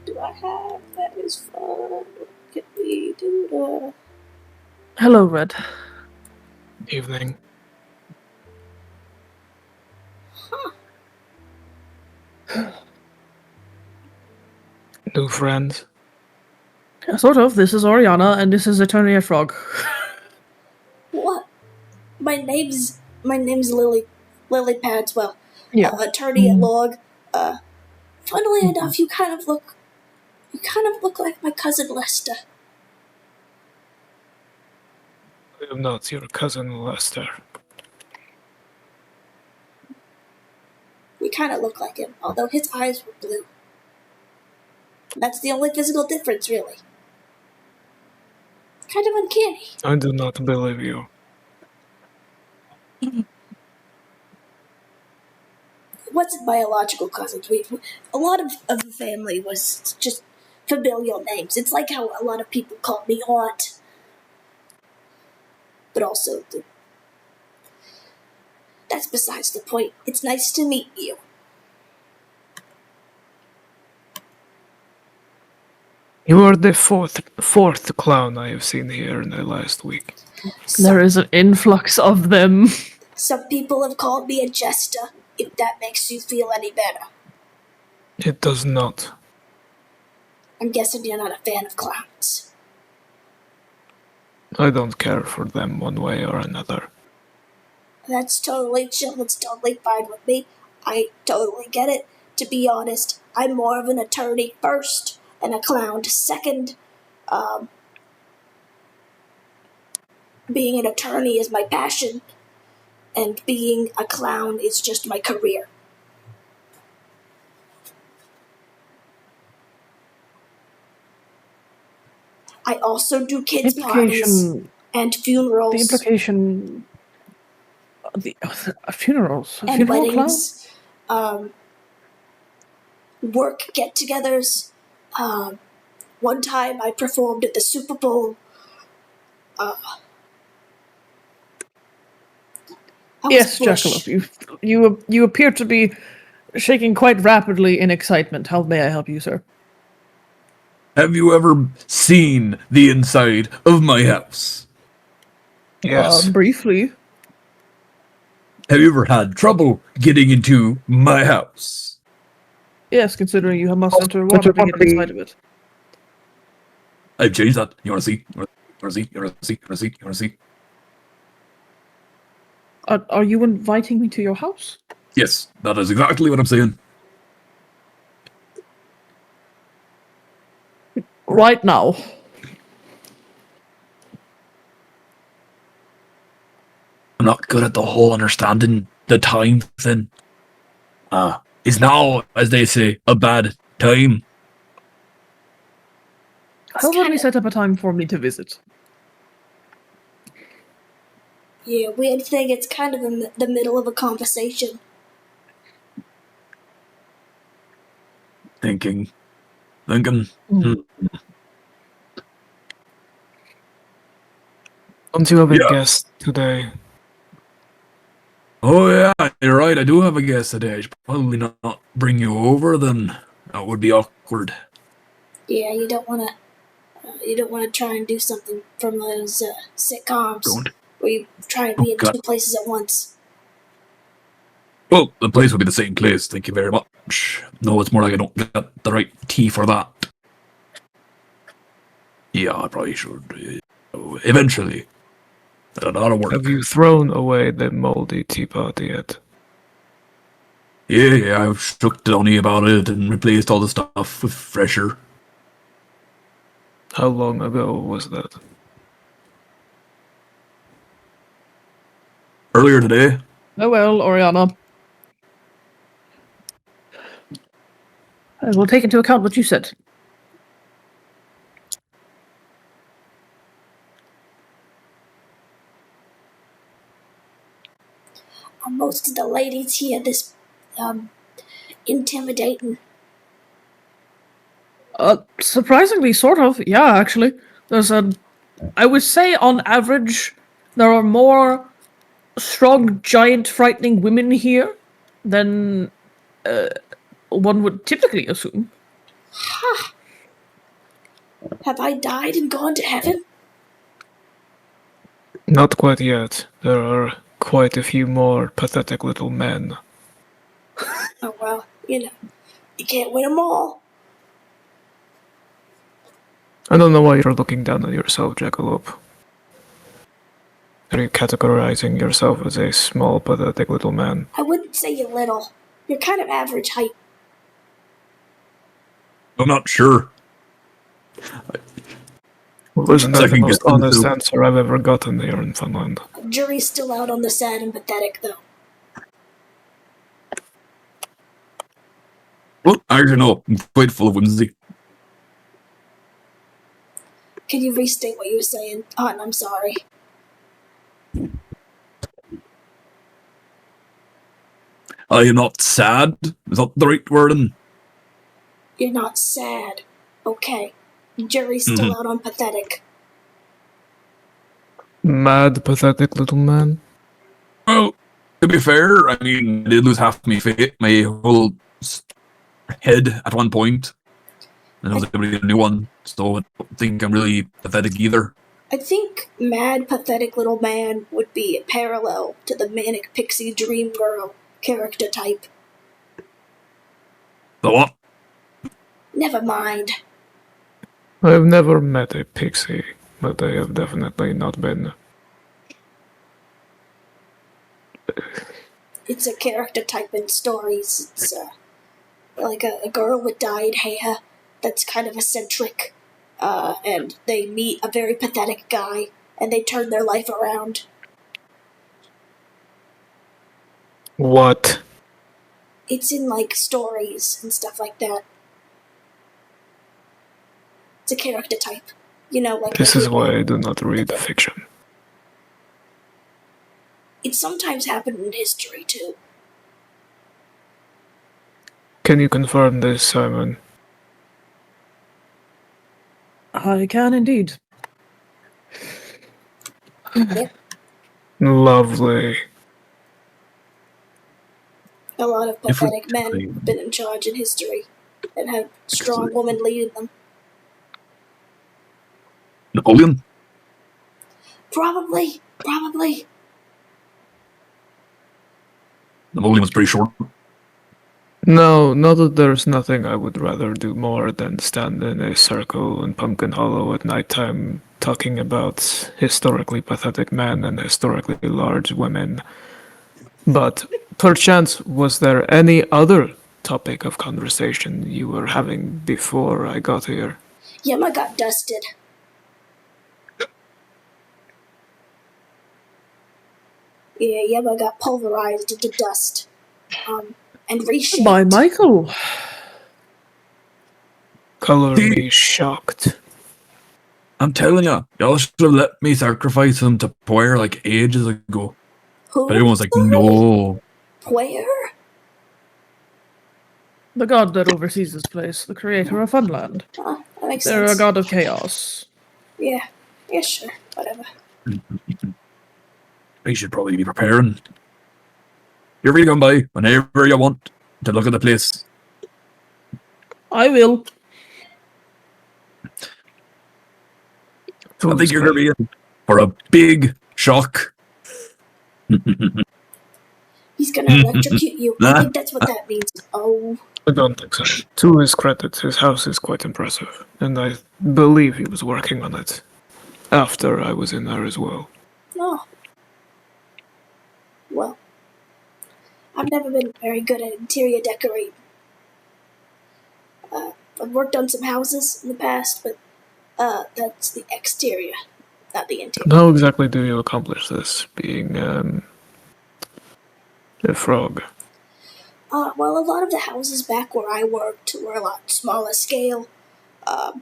do I have that is fun? What can we do? Hello, Red. Evening. New friends. Sort of. This is Oriana, and this is Eternia Frog. What? My name's Lily Padswell. Yeah. Attorney at law. Funnily enough, you kind of look like my cousin Lester. I am not your cousin Lester. We kind of look like him, although his eyes were blue. That's the only physical difference, really. Kind of uncanny. I do not believe you. It wasn't biological cousins. A lot of the family was just familial names. It's like how a lot of people call me aunt. But also, that's besides the point. It's nice to meet you. You are the fourth clown I have seen here in the last week. There is an influx of them. Some people have called me a jester, if that makes you feel any better. It does not. I'm guessing you're not a fan of clowns. I don't care for them one way or another. That's totally chill. That's totally fine with me. I totally get it. To be honest, I'm more of an attorney first and a clown second. Being an attorney is my passion, and being a clown is just my career. I also do kids' parties and funerals. The implication. Funerals. And funeral weddings. Work get-togethers. One time I performed at the Super Bowl. Yes, Bush. Jackalope. You appear to be shaking quite rapidly in excitement. How may I help you, sir? Have you ever seen the inside of my house? Yes. Briefly. Have you ever had trouble getting into my house? Yes, considering you must enter one to get inside of it. I've changed that. You wanna see? You wanna see? You wanna see? You wanna see? You wanna see? Are you inviting me to your house? Yes, that is exactly what I'm saying. Right now. I'm not good at the whole understanding the time thing. Is now, as they say, a bad time. How about we set up a time for me to visit? Yeah, weird thing, it's kind of in the middle of a conversation. Thinking. Don't you have a Yeah. guest today? Oh yeah, you're right. I do have a guest today. I should probably not bring you over. Then that would be awkward. Yeah, you don't wanna try and do something from those sitcoms Don't. where you try and be in God. 2 places at once. Well, the place would be the same place. Thank you very much. No, it's more like I don't get the right tea for that. Yeah, I probably should. Eventually. That ought to work. Have you thrown away the moldy teapot yet? Yeah, I've shook Donny about it and replaced all the stuff with fresher. How long ago was that? Earlier today. Oh well, Oriana. I will take into account what you said. Most of the ladies here, this intimidating. Surprisingly, sort of. Yeah, actually. I would say on average, there are more strong, giant, frightening women here than one would typically assume. Have I died and gone to heaven? Not quite yet. There are quite a few more pathetic little men. Oh well, you can't win them all. I don't know why you're looking down on yourself, Jackalope. Are you categorizing yourself as a small, pathetic little man? I wouldn't say you're little. You're kind of average height. I'm not sure. Well, isn't that the Second most guessing, honest too. answer I've ever gotten here in Funland? Jury's still out on the sad and pathetic, though. Well, I actually know. I'm quite full of whimsy. Can you restate what you were saying? Hon, I'm sorry. I am not sad. Is that the right wording? You're not sad. Okay. Jury's still out on pathetic. Mad, pathetic little man? Well, to be fair, I mean, I did lose half my whole head at one point. And I was able to get a new one, so I don't think I'm really pathetic either. I think mad, pathetic little man would be a parallel to the manic pixie dream girl character type. The what? Never mind. I've never met a pixie, but I have definitely not been. It's a character type in stories. It's like a girl with dyed hair that's kind of eccentric, and they meet a very pathetic guy, and they turn their life around. What? It's in like stories and stuff like that. It's a character type. Like This is why I do not read fiction. It sometimes happened in history too. Can you confirm this, Simon? I can indeed. Yep. Lovely. A lot of Different pathetic men time. have been in charge in history and have strong women leading them. Napoleon? Probably. Napoleon was pretty short. No, not that there's nothing I would rather do more than stand in a circle in Pumpkin Hollow at nighttime talking about historically pathetic men and historically large women. But perchance, was there any other topic of conversation you were having before I got here? Yema got dusted. Yeah, Yema got pulverized into dust. And reshaped. By Michael. Color See? me shocked. I'm telling you, y'all should have let me sacrifice him to Poir like ages ago. Who? But everyone's like, Sorry? no. Where? The god that oversees this place, the creator of Funland. That makes They're sense. a god of chaos. Yeah, sure, whatever. I should probably be preparing. You're free to come by whenever you want to look at the place. I will. I think you're going to be in for a big shock. He's gonna electrocute you. I think that's what that means. Oh. I don't think so. To his credit, his house is quite impressive, and I believe he was working on it after I was in there as well. Oh. Well, I've never been very good at interior decorating. I've worked on some houses in the past, but that's the exterior, not the interior. How exactly do you accomplish this, being a frog? Well, a lot of the houses back where I worked were a lot smaller scale. A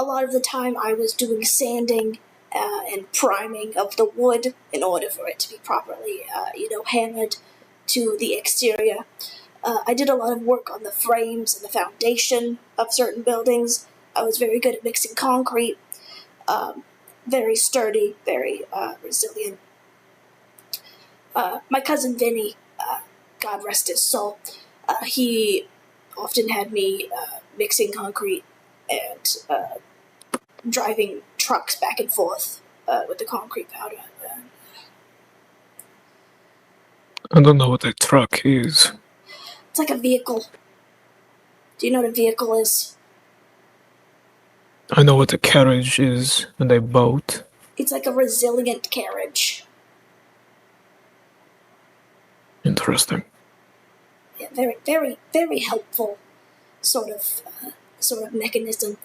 lot of the time I was doing sanding and priming of the wood in order for it to be properly, hammered to the exterior. I did a lot of work on the frames and the foundation of certain buildings. I was very good at mixing concrete. Very sturdy, very resilient. My cousin Vinny, God rest his soul, he often had me mixing concrete and driving trucks back and forth with the concrete powder. I don't know what a truck is. It's like a vehicle. Do you know what a vehicle is? I know what a carriage is and a boat. It's like a resilient carriage. Interesting. Yeah, very, very, very helpful sort of mechanism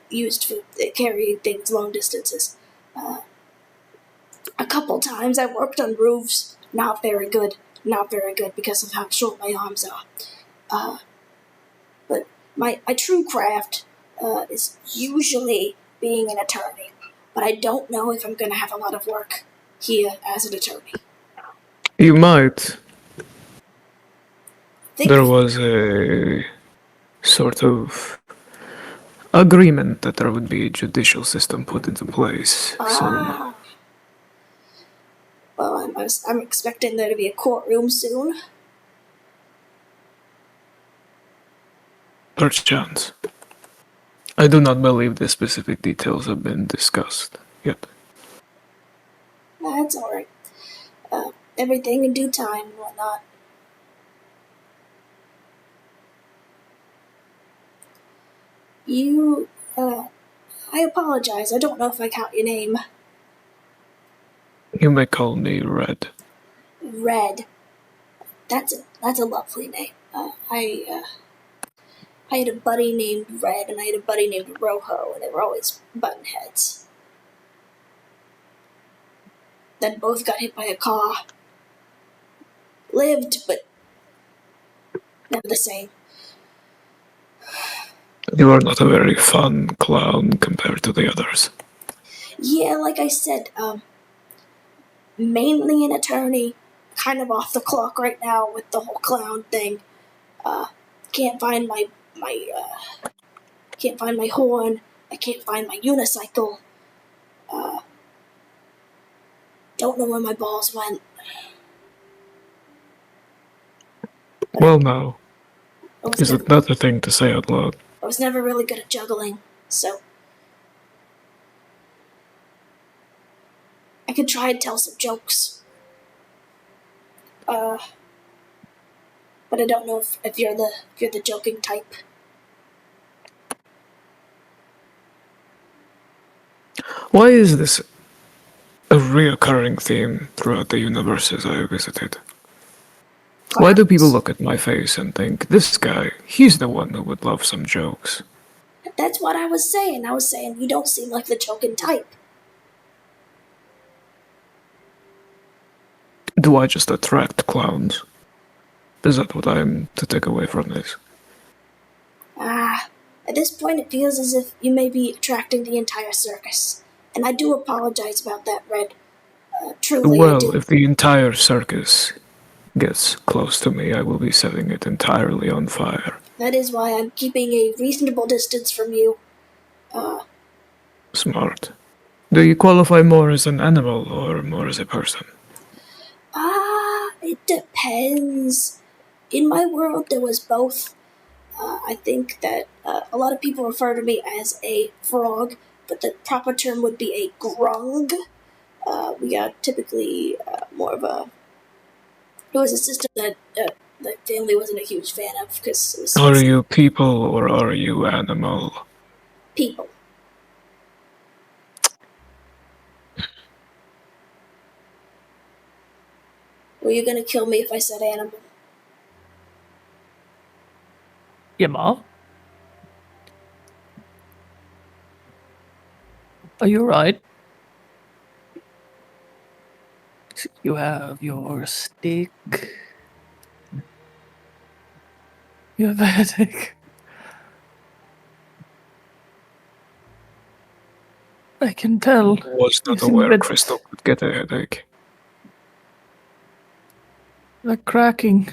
used for carrying things long distances. A couple times I worked on roofs. Not very good because of how short my arms are. But my true craft is usually being an attorney. But I don't know if I'm going to have a lot of work here as an attorney. You might. There was a sort of agreement that there would be a judicial system put into place soon. Well, I'm expecting there to be a courtroom soon. Perchance. I do not believe the specific details have been discussed yet. That's alright. Everything in due time and whatnot. I apologize. I don't know if I caught your name. You may call me Red. Red. That's a lovely name. I had a buddy named Red and I had a buddy named Rojo, and they were always button heads. Then both got hit by a car. Lived, but never the same. You are not a very fun clown compared to the others. Yeah, like I said, mainly an attorney, kind of off the clock right now with the whole clown thing. Can't find my horn. I can't find my unicycle. Don't know where my balls went. Well, now, I was, is never, it not a thing to say out loud? I was never really good at juggling, so I could try and tell some jokes. But I don't know if you're the joking type. Why is this a reoccurring theme throughout the universes I have visited? Why do people look at my face and think, this guy, he's the one who would love some jokes? That's what I was saying. I was saying you don't seem like the joking type. Do I just attract clowns? Is that what I'm to take away from this? At this point, it feels as if you may be attracting the entire circus. And I do apologize about that, Red. Truly, I Well, do. if the entire circus gets close to me, I will be setting it entirely on fire. That is why I'm keeping a reasonable distance from you. Smart. Do you qualify more as an animal or more as a person? It depends. In my world, there was both. I think that a lot of people refer to me as a frog, but the proper term would be a grung. We are typically more of a. It was a system that the family wasn't a huge fan of because it was Are you people or are you animal? people. Were you gonna kill me if I said animal? Yama? Are you right? You have your stick. You have a headache. I can tell. Was not You seem aware bit- Crystal could get a headache. The cracking.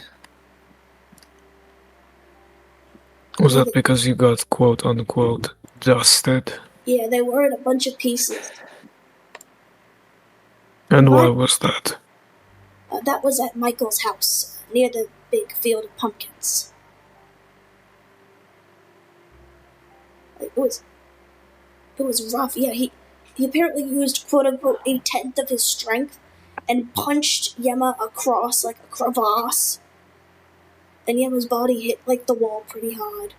Was that because you got quote unquote dusted? Yeah, they were in a bunch of pieces. And why What? was that? That was at Michael's house, near the big field of pumpkins. It was rough. Yeah, he apparently used quote unquote a tenth of his strength and punched Yema across like a crevasse. And Yema's body hit like the wall pretty hard.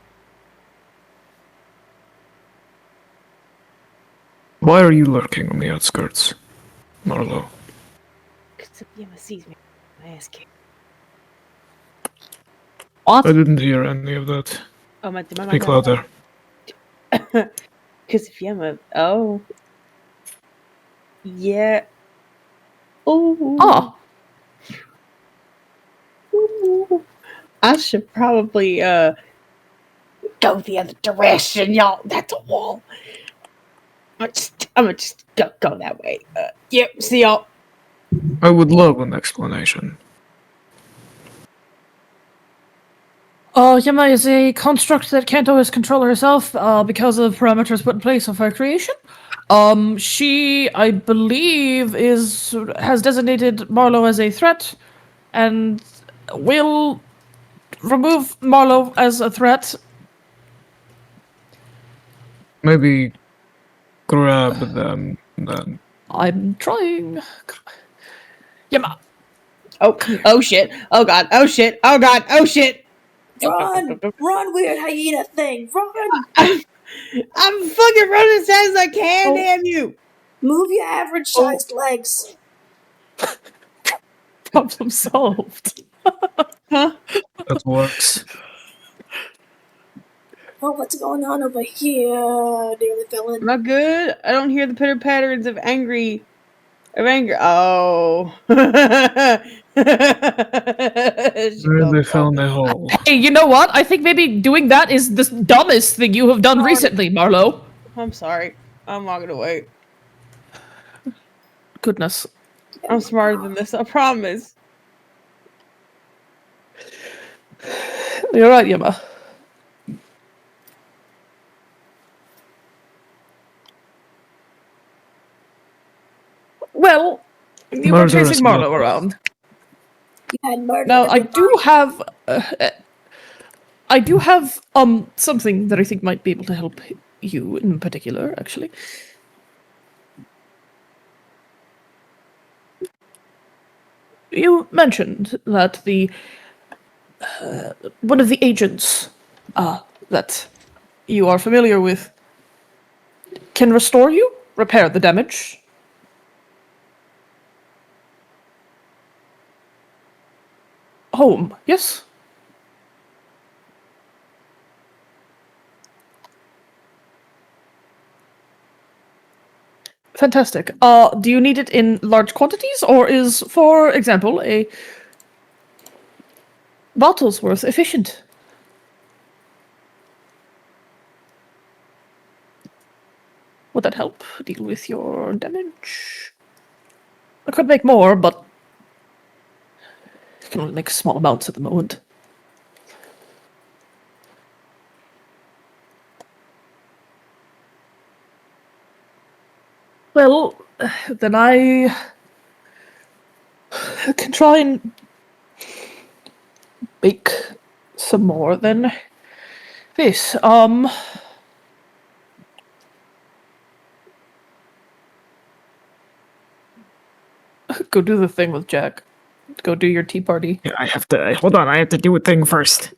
Why are you lurking on the outskirts, Marlo? Because if Yema sees me, my ass kicked. I didn't hear any of that. Oh, my Speak louder. Because if Yema. Oh. Yeah. Oh. Ah! Ooh. I should probably go the other direction, y'all. That's a wall. I'm gonna just go that way. Yep. See y'all. I would love an explanation. Yama is a construct that can't always control herself because of parameters put in place of her creation. She, I believe, has designated Marlowe as a threat and will remove Marlowe as a threat. Maybe grab them then. I'm trying. Yama! Oh shit. Oh god. Oh shit. Oh god. Oh shit. Run! Run, weird hyena thing! Run! I'm fucking running as fast as I can, Oh. damn you! Move your average sized legs. Problem solved. Huh? That works. Oh, what's going on over here? Nearly fell in. Am I good? I don't hear the pitter patterns of anger. Oh. Really found a hole. Hey, you know what? I think maybe doing that is the dumbest thing you have done recently, Marlowe. I'm sorry. I'm walking away. Goodness. I'm smarter than this, I promise. You're right, Yama. Well, you were Murderous chasing Marlowe mother. around. had murdered Now, I do everybody. have. I do have something that I think might be able to help you in particular, actually. You mentioned that the one of the agents that you are familiar with can restore you, repair the damage. Home, yes? Fantastic. Do you need it in large quantities, or is, for example, a bottle's worth efficient? Would that help deal with your damage? I could make more, but I can only make small amounts at the moment. Well, then I can try and make some more than this. Go do the thing with Jack. Go do your tea party. Yeah, I have to. Hold on, I have to do a thing first.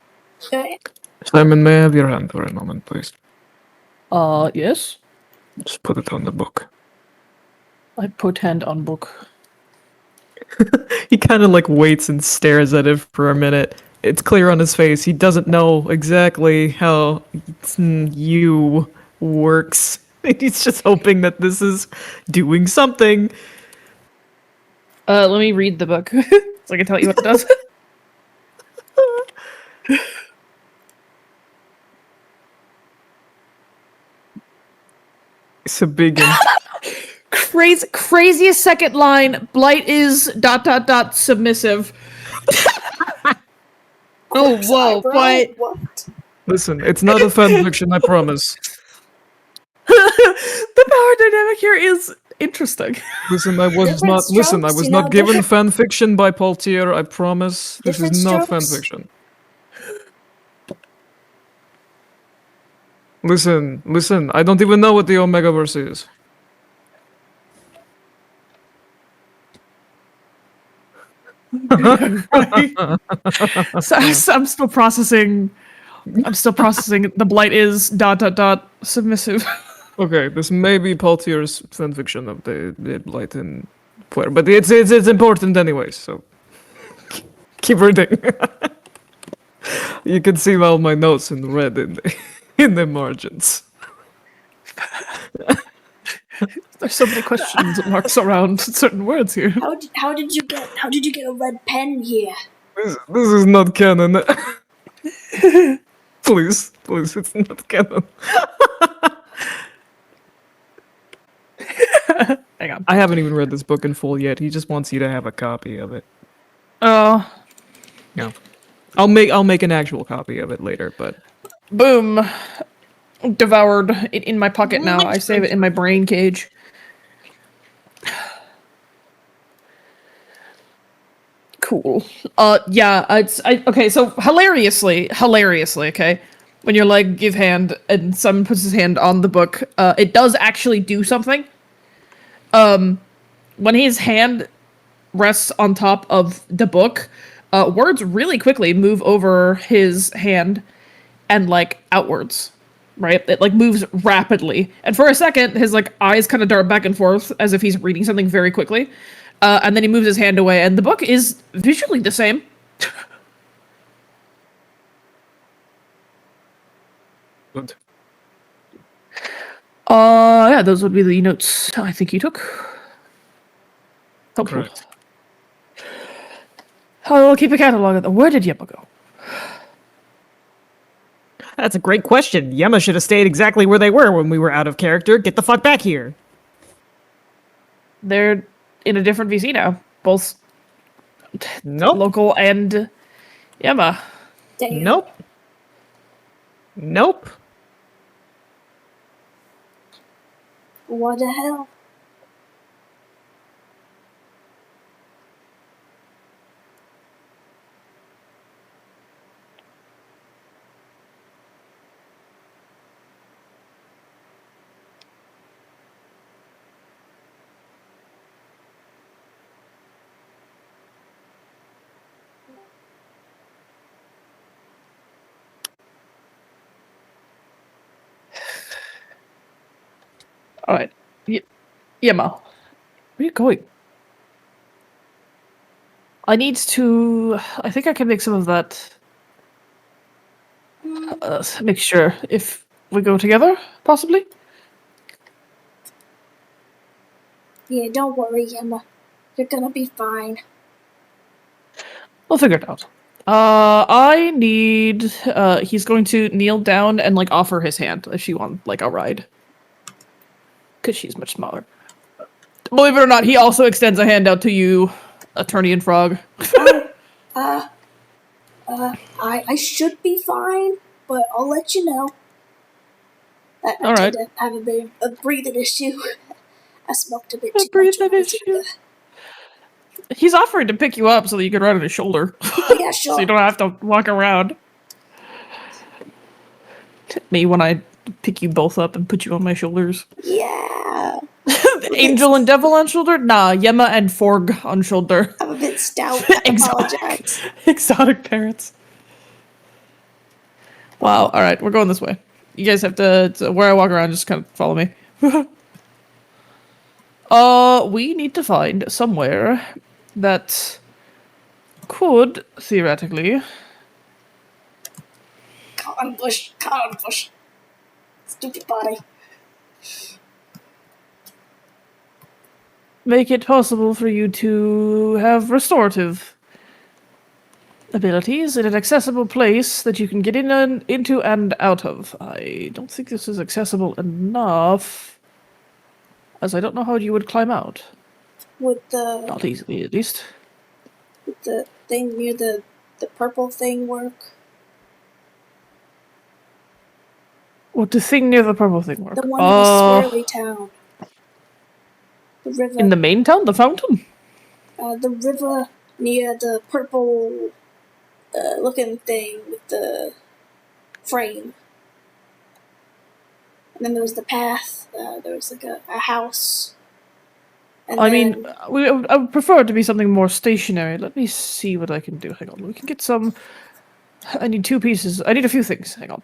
Simon, may I have your hand for a moment, please? Yes? Just put it on the book. I put hand on book. He kind of like waits and stares at it for a minute. It's clear on his face. He doesn't know exactly how you works. He's just hoping that this is doing something. Let me read the book so I can tell you what it does. It's a big one. Craziest second line. Blight is ... submissive. Oh, whoa, what? What? Listen, it's not a fan fiction, I promise. The power dynamic here is interesting. Listen, I was Different not. Listen, I strokes, was you know, not given different- fan fiction by Paul Thier. I promise. This Different is not fan strokes. fiction. Listen. I don't even know what the Omegaverse is. So I'm still processing. I'm still processing. The blight is ... submissive. Okay, this may be Paul Thier's fan fiction of the Blight in Flare, but it's important anyways. So keep reading. You can see all my notes in red in the margins. There's so many questions marks around certain words here. How did you get a red pen here? This is not canon. Please, it's not canon. Hang on. I haven't even read this book in full yet. He just wants you to have a copy of it. Oh, No. I'll make an actual copy of it later, but boom. Devoured it in my pocket now. I save it in my brain cage. Cool. Yeah, okay, so hilariously, okay, when you're like, give hand, and someone puts his hand on the book, it does actually do something. When his hand rests on top of the book, words really quickly move over his hand and, like, outwards, right? It, like, moves rapidly. And for a second, his, like, eyes kind of dart back and forth as if he's reading something very quickly. And then he moves his hand away, and the book is visually the same. Good. Yeah, those would be the notes I think you took. Helpful. Correct. I'll keep a catalog of them. Where did Yeppa go? that's a great question. Yema should have stayed exactly where they were when we were out of character. Get the fuck back here. They're in a different VC now. Both Nope. local and Yemma. Damn. Nope. What the hell? All right. Yema, where are you going? I need to. I think I can make some of that mixture if we go together, possibly. Yeah, don't worry, Emma. You're gonna be fine. We'll figure it out. I need. He's going to kneel down and like offer his hand if she wants like a ride, because she's much smaller. Believe it or not, he also extends a hand out to you, Attorney and Frog. I should be fine, but I'll let you know. I All right. tend to have a bit of a breathing issue. I smoked a bit A too much breathing when I was issue. younger. He's offering to pick you up so that you can ride on his shoulder. Oh yeah, sure. So you don't have to walk around. Me when I pick you both up and put you on my shoulders. Yeah. Angel and Devil on shoulder? Nah, Yema and Forg on shoulder. I'm a bit stout. I apologize. Exotic parrots. Wow, alright, we're going this way. You guys have to where I walk around, just kind of follow me. We need to find somewhere that could, theoretically... Cotton bush. Stupid body. make it possible for you to have restorative abilities in an accessible place that you can get into and out of. I don't think this is accessible enough, as I don't know how you would climb out. Would the Not easily, at least. would the thing near the purple thing work? Would the thing near the purple thing work? The one in the swirly town. The river. In the main town? The fountain? The river near the purple looking thing with the frame. And then there was the path. There was like a house. And I then, mean, I would prefer it to be something more stationary. Let me see what I can do. Hang on. We can get some... I need 2 pieces. I need a few things. Hang on.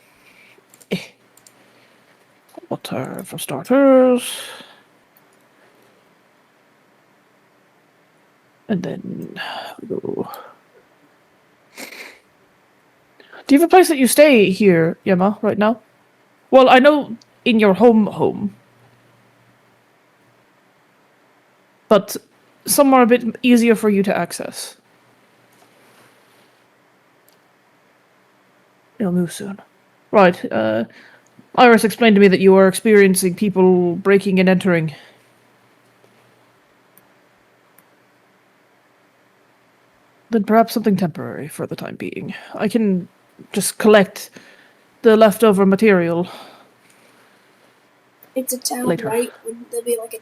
Water for starters. And then we go. Do you have a place that you stay here, Yema, right now? Well, I know in your home. But somewhere a bit easier for you to access. It'll move soon. Right, Iris explained to me that you are experiencing people breaking and entering. Then perhaps something temporary for the time being. I can just collect the leftover material. it's a town, later. right? Wouldn't there be like an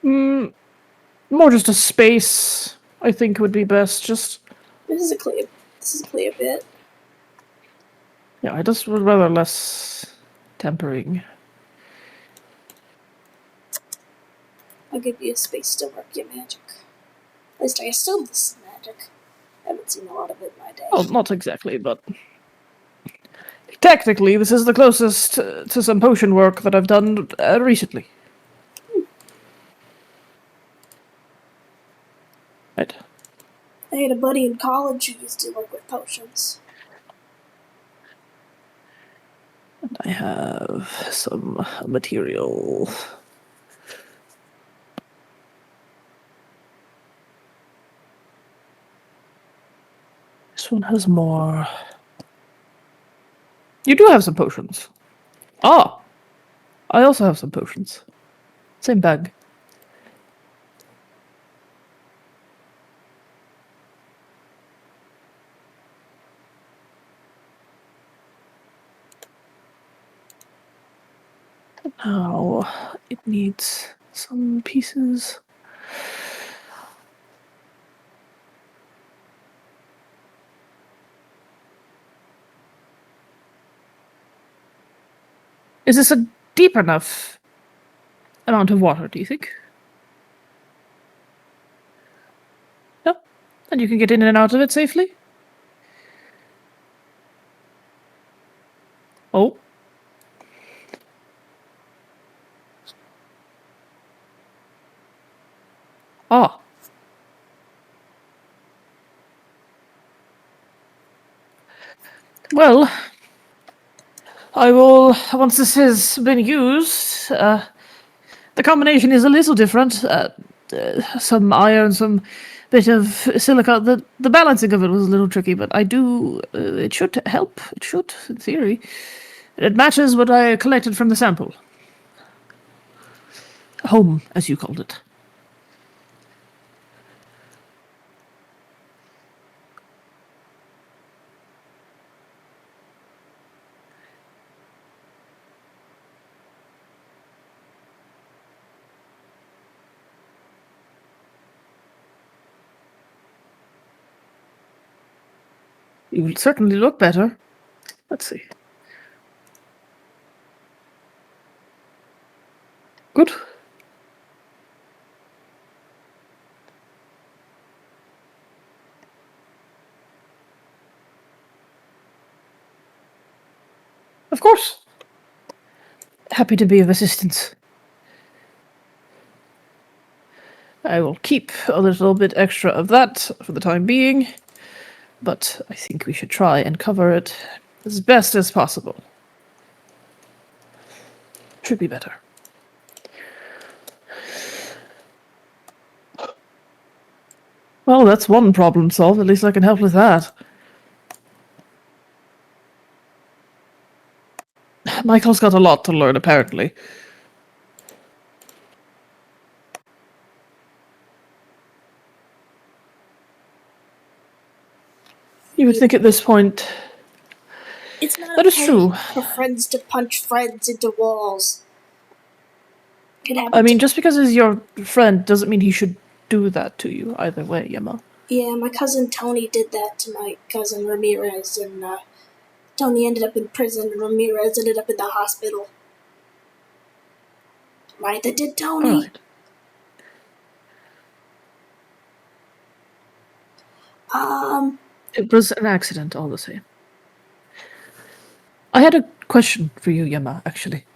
inn? More just a space, I think would be best. Just This is a clear bit. yeah, I just would rather less tempering. I'll give you a space to work your magic. At least I assume this is magic. I haven't seen a lot of it in my day. Well, not exactly, but technically, this is the closest to some potion work that I've done recently. Right. I had a buddy in college who used to work with potions. And I have some material. This one has more. You do have some potions. Ah! I also have some potions. Same bag. Now, it needs some pieces. Is this a deep enough amount of water, do you think? No? And you can get in and out of it safely? Oh. Ah. Well, I will, once this has been used, the combination is a little different. Some iron, some bit of silica. The balancing of it was a little tricky, but I do, it should help. It should, in theory. It matches what I collected from the sample. Home, as you called it. You certainly look better. Let's see. Good. Of course. Happy to be of assistance. I will keep a little bit extra of that for the time being, but I think we should try and cover it as best as possible. Should be better. Well, that's one problem solved. At least I can help with that. Michael's got a lot to learn, apparently. You would think at this point... It's not That is okay true. for friends to punch friends into walls. It happened I mean, to- just because he's your friend doesn't mean he should do that to you either way, Yema. Yeah, my cousin Tony did that to my cousin Ramirez, and Tony ended up in prison, and Ramirez ended up in the hospital. Right, that did Tony. Alright. It was an accident, all the same. I had a question for you, Yema, actually.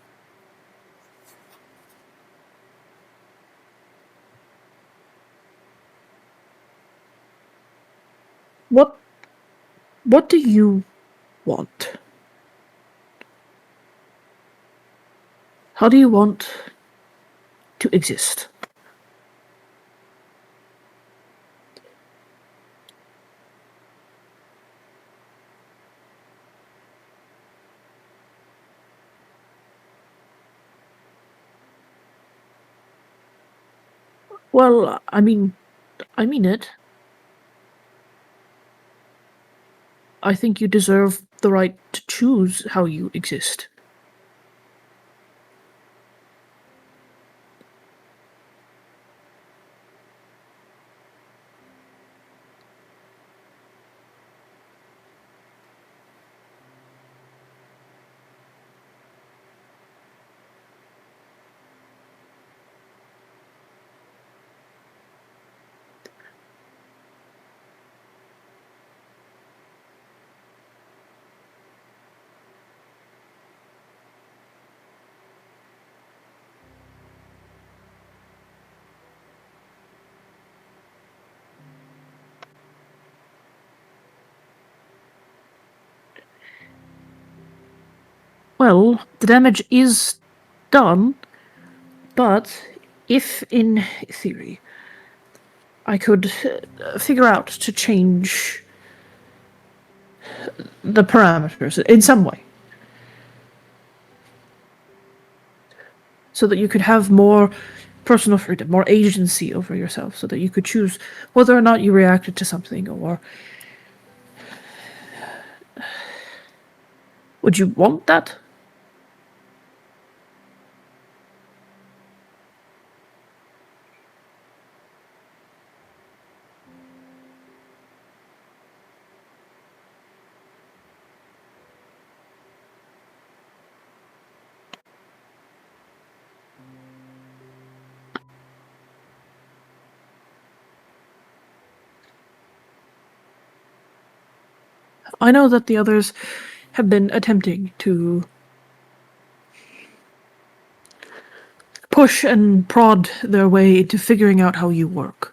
What do you want? How do you want to exist? Well, I mean it. I think you deserve the right to choose how you exist. Well, the damage is done, but if, in theory, I could figure out to change the parameters in some way, so that you could have more personal freedom, more agency over yourself, so that you could choose whether or not you reacted to something, or... Would you want that? I know that the others have been attempting to push and prod their way into figuring out how you work.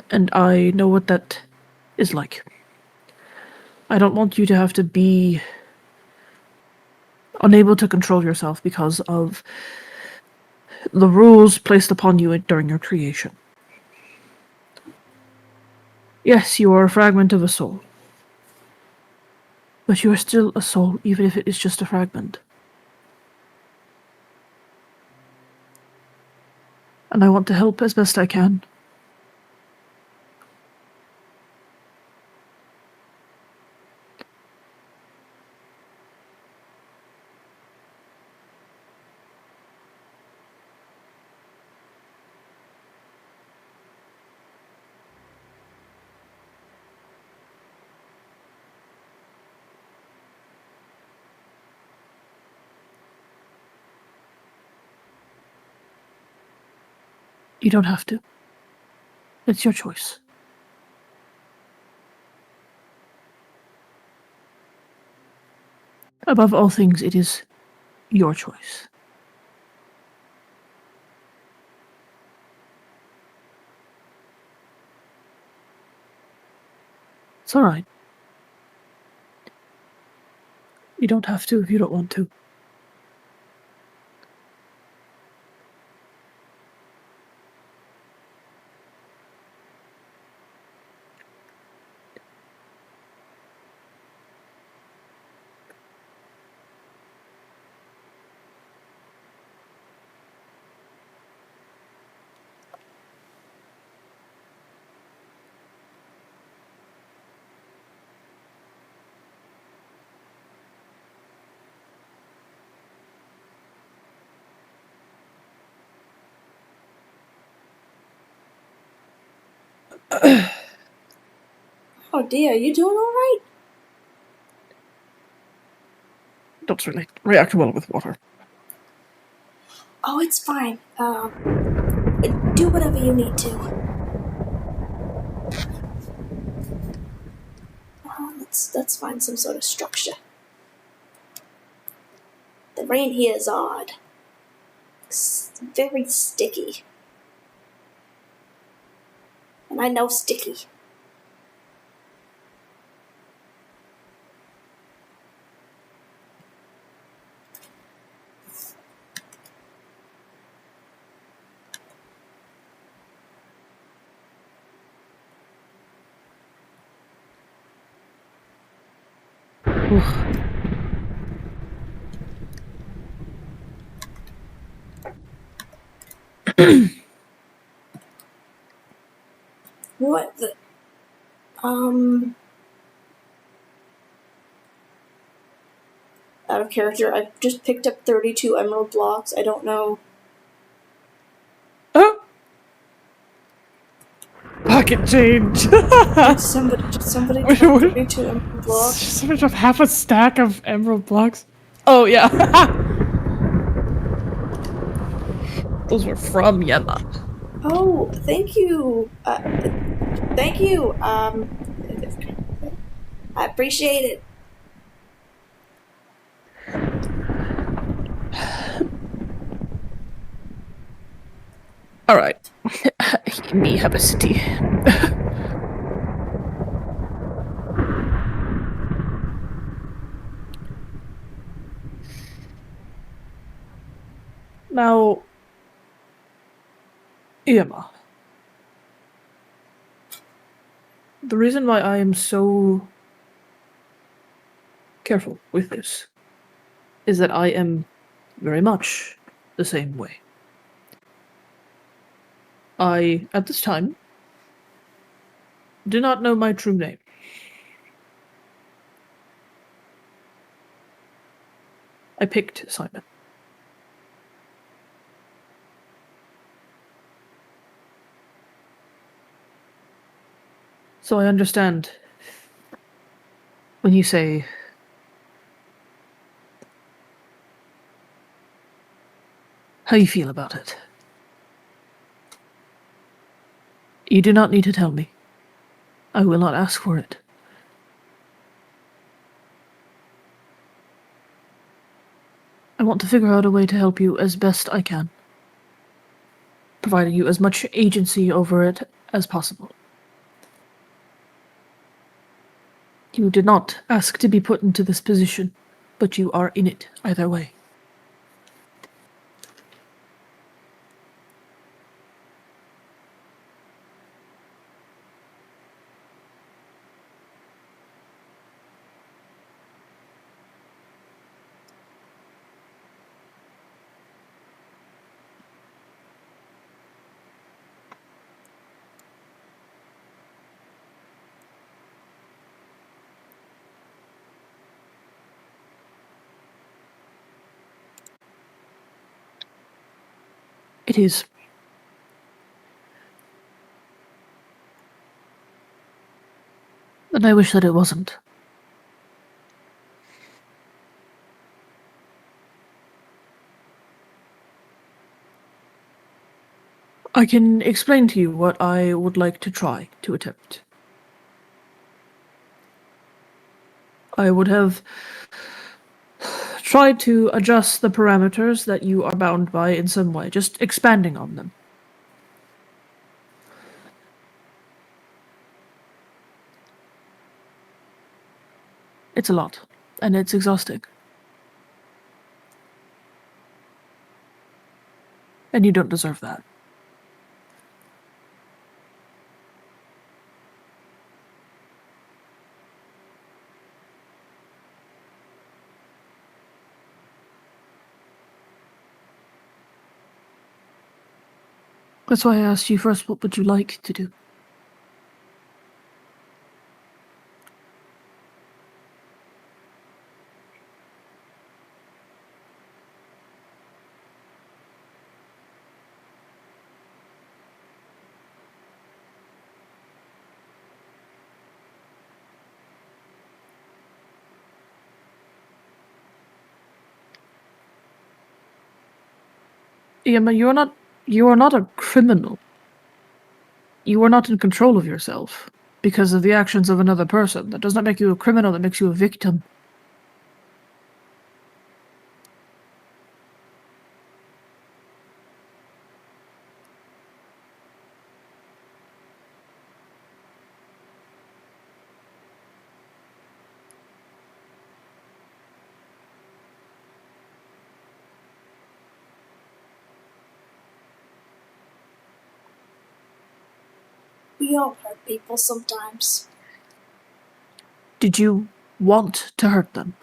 And I know what that is like. I don't want you to have to be unable to control yourself because of the rules placed upon you during your creation. Yes, you are a fragment of a soul. But you are still a soul, even if it is just a fragment. And I want to help as best I can. You don't have to. It's your choice. Above all things, it is your choice. It's alright. You don't have to if you don't want to. Oh dear, you doing alright? Don't really react well with water. Oh, it's fine. Do whatever you need to. Let's find some sort of structure. The rain here is odd. It's very sticky. And I know sticky. What the... Out of character, I just picked up 32 emerald blocks. I don't know. Oh! Pocket change! Did somebody drop 32 emerald blocks? Somebody dropped half a stack of emerald blocks. Oh, yeah. Those were from Yema. Oh, thank you. Thank you. I appreciate it. Alright. Me have a city. Now, Yema. The reason why I am so careful with this is that I am very much the same way. I, at this time, do not know my true name. I picked Simon. So I understand when you say how you feel about it. You do not need to tell me. I will not ask for it. I want to figure out a way to help you as best I can. providing you as much agency over it as possible. You did not ask to be put into this position, but you are in it either way. It is. And I wish that it wasn't. I can explain to you what I would like to try to attempt. I would have tried to adjust the parameters that you are bound by in some way, just expanding on them. It's a lot, and it's exhausting. And you don't deserve that. That's why I asked you first, what would you like to do? Emma, you are not a criminal. You are not in control of yourself because of the actions of another person. That does not make you a criminal, that makes you a victim. We all hurt people sometimes. Did you want to hurt them?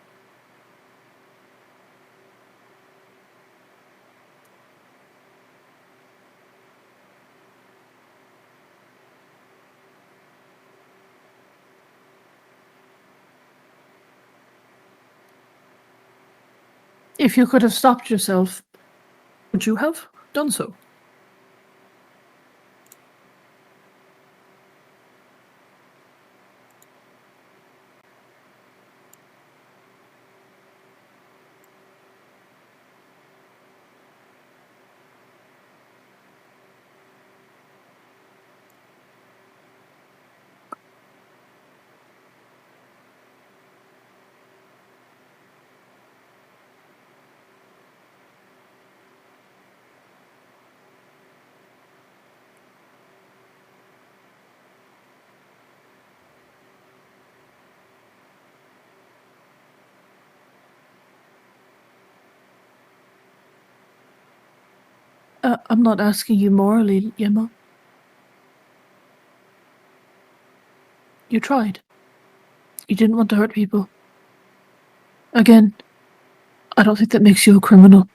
If you could have stopped yourself, would you have done so? I'm not asking you morally, Yema. You tried. You didn't want to hurt people. Again, I don't think that makes you a criminal.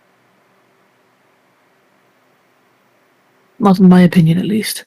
Not in my opinion, at least.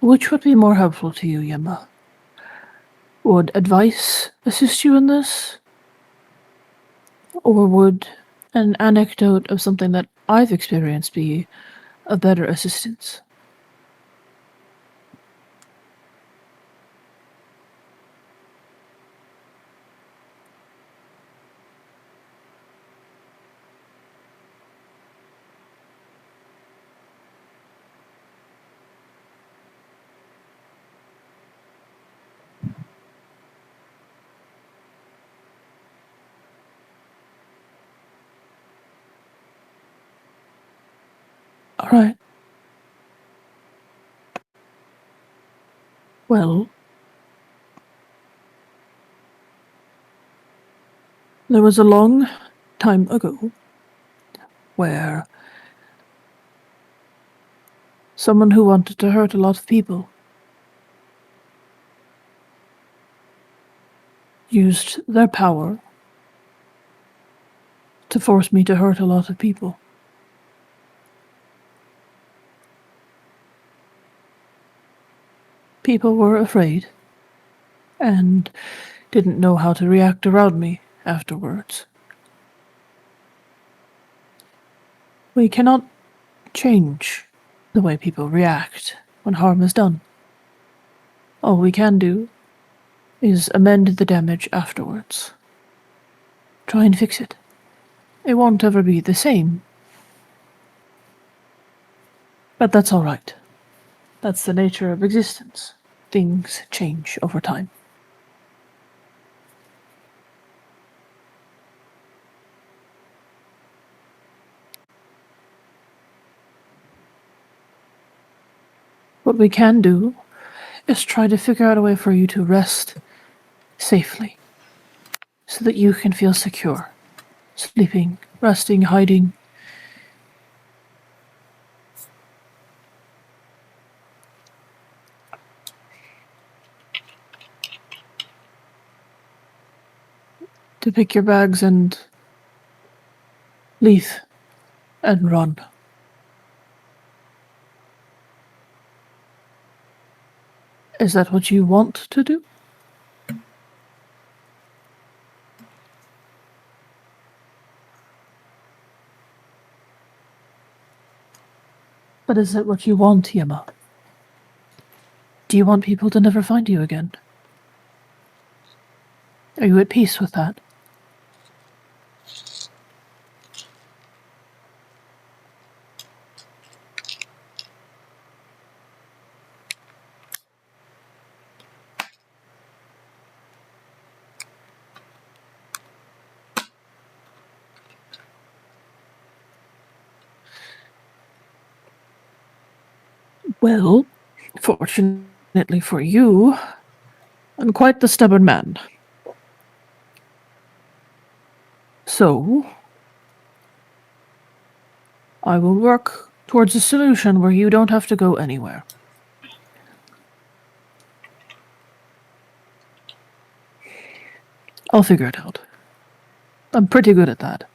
Which would be more helpful to you, Yemma? Would advice assist you in this? Or would an anecdote of something that I've experienced be a better assistance? All right. Well, there was a long time ago where someone who wanted to hurt a lot of people used their power to force me to hurt a lot of people. People were afraid and didn't know how to react around me afterwards. We cannot change the way people react when harm is done. All we can do is amend the damage afterwards. Try and fix it. It won't ever be the same. But that's all right. That's the nature of existence. Things change over time. What we can do is try to figure out a way for you to rest safely so that you can feel secure. Sleeping, resting, hiding. To pick your bags and leave and run. Is that what you want to do? But is it what you want, Yema? Do you want people to never find you again? Are you at peace with that? Well, fortunately for you, I'm quite the stubborn man. So, I will work towards a solution where you don't have to go anywhere. I'll figure it out. I'm pretty good at that.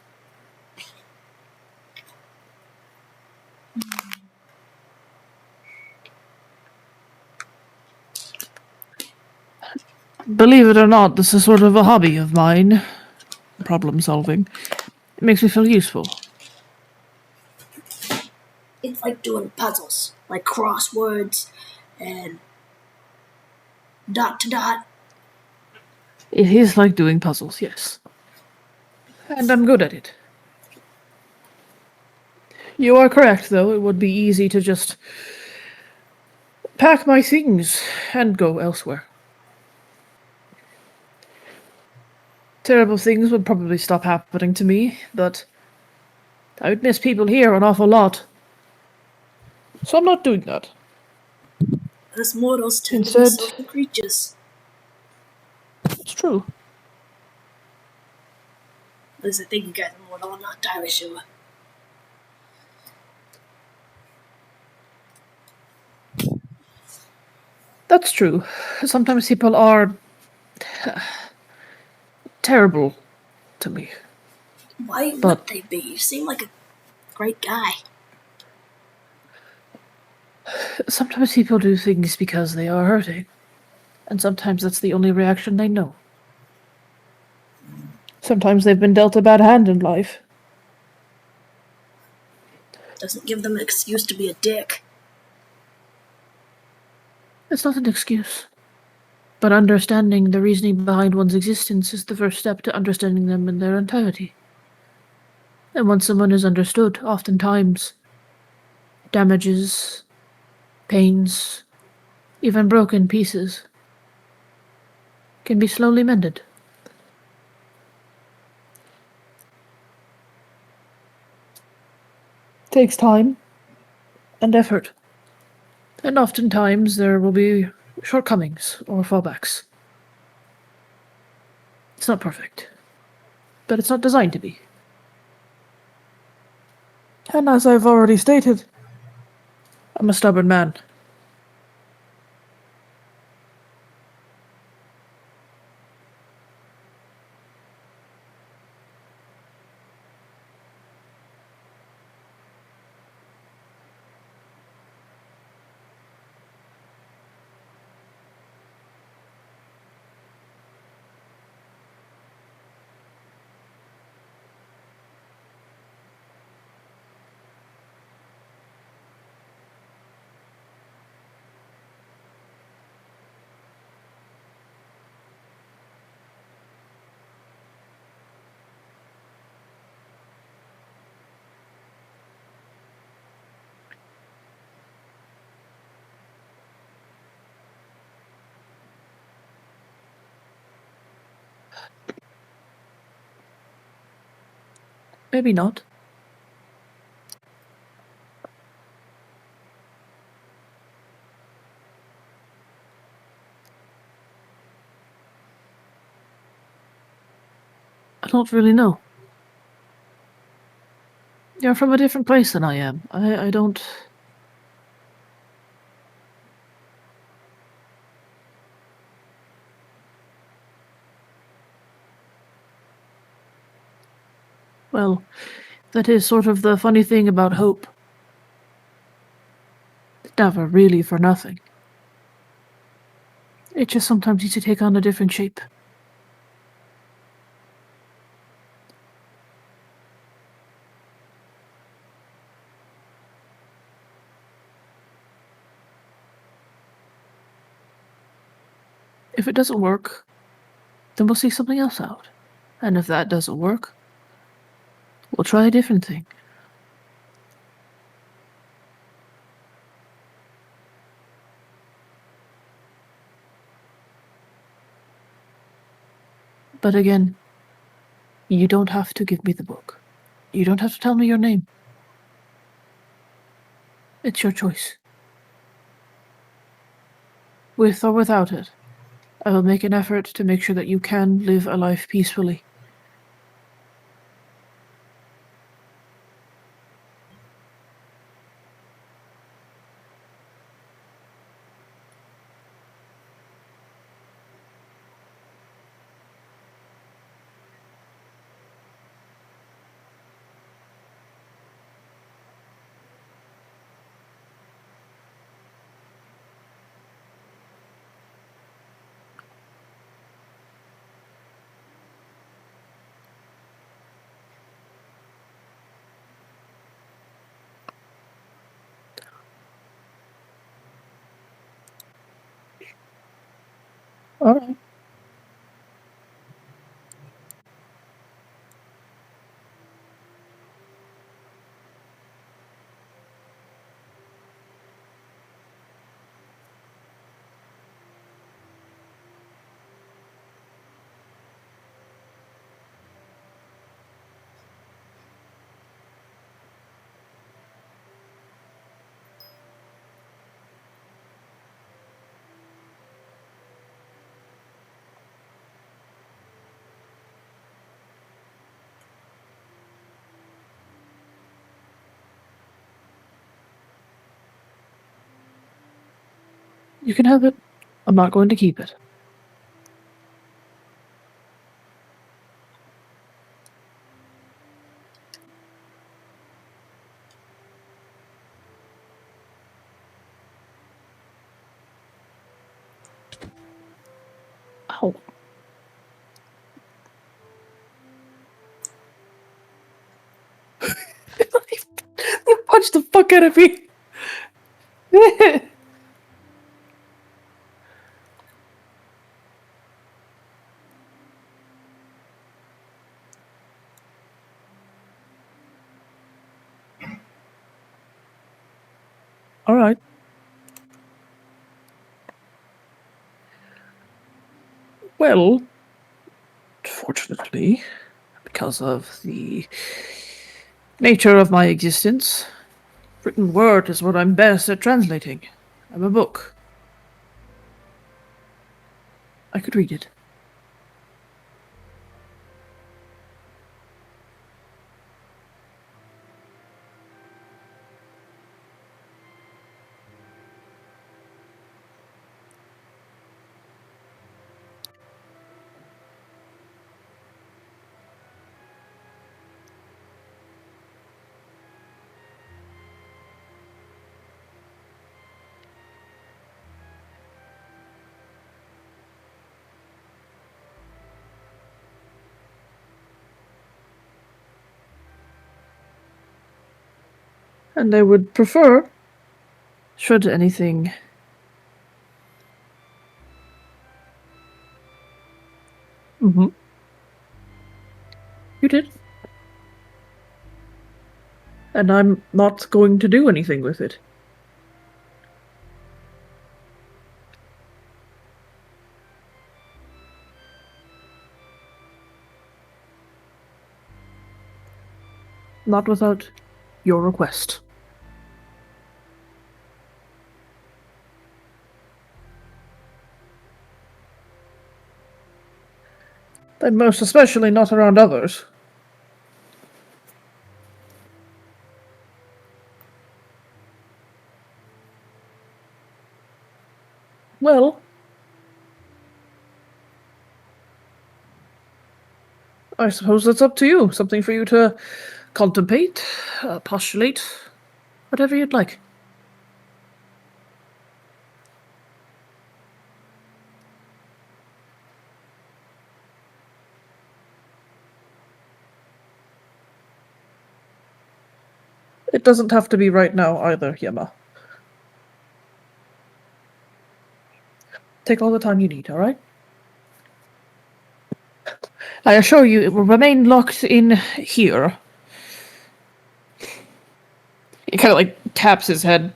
Believe it or not, this is sort of a hobby of mine. Problem solving. It makes me feel useful. It's like doing puzzles, like crosswords and dot to dot. It is like doing puzzles, yes. And I'm good at it. You are correct, though. It would be easy to just pack my things and go elsewhere. Terrible things would probably stop happening to me, but I would miss people here an awful lot. So I'm not doing that. Us mortals tend to be Instead- social creatures. It's true. At least I think you guys are mortal, I'm not entirely sure. That's true. Sometimes people are terrible to me. Why But- would they be? You seem like a great guy. Sometimes people do things because they are hurting, and sometimes that's the only reaction they know. Sometimes they've been dealt a bad hand in life. Doesn't give them an excuse to be a dick. It's not an excuse. But understanding the reasoning behind one's existence is the first step to understanding them in their entirety. And once someone is understood, oftentimes, damages, pains, even broken pieces can be slowly mended. Takes time and effort. And oftentimes there will be shortcomings or fallbacks. It's not perfect, but it's not designed to be. And as I've already stated, I'm a stubborn man. Maybe not. I don't really know. You're from a different place than I am. I don't... Well, that is sort of the funny thing about hope. It's never really for nothing. It just sometimes needs to take on a different shape. If it doesn't work, then we'll see something else out. And if that doesn't work, we'll try a different thing. But again, you don't have to give me the book. You don't have to tell me your name. It's your choice. With or without it, I will make an effort to make sure that you can live a life peacefully. All right. You can have it. I'm not going to keep it. Ow. You punched the fuck out of me. All right. Well, fortunately, because of the nature of my existence, written word is what I'm best at translating. I'm a book. I could read it. And I would prefer, should anything Mm-hmm. You did. And I'm not going to do anything with it. Not without your request. And most especially not around others. Well, I suppose that's up to you. Something for you to contemplate, postulate, whatever you'd like. It doesn't have to be right now either, Yema. Take all the time you need, alright? I assure you it will remain locked in here. He kind of like taps his head.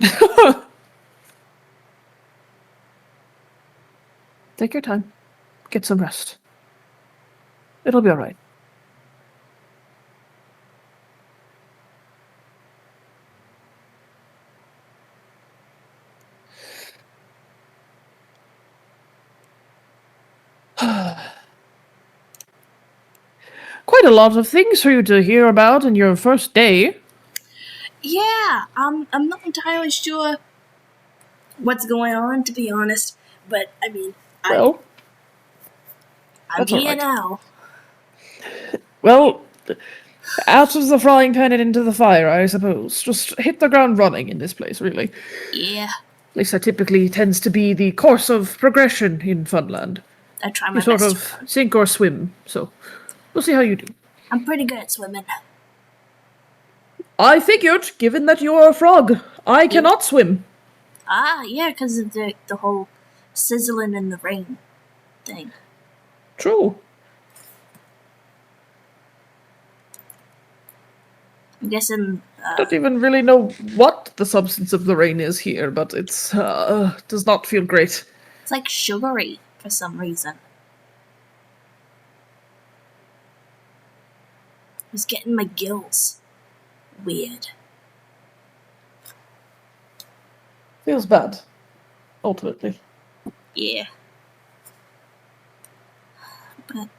Take your time. Get some rest. It'll be alright. Quite a lot of things for you to hear about in your first day. Yeah, I'm not entirely sure what's going on, to be honest. But I mean, Well, I'm that's all here right. now. Well, out of the frying pan and into the fire, I suppose. Just hit the ground running in this place, really. Yeah, At least that typically tends to be the course of progression in Funland. I try my You sort best. of sink or swim, so we'll see how you do. I'm pretty good at swimming. I figured, given that you're a frog, I cannot swim. Ah, yeah, because of the whole sizzling in the rain thing. True. I'm guessing. I don't even really know what the substance of the rain is here, but it's does not feel great. It's like sugary for some reason. It was getting my gills. Weird. Feels bad, ultimately. Yeah. But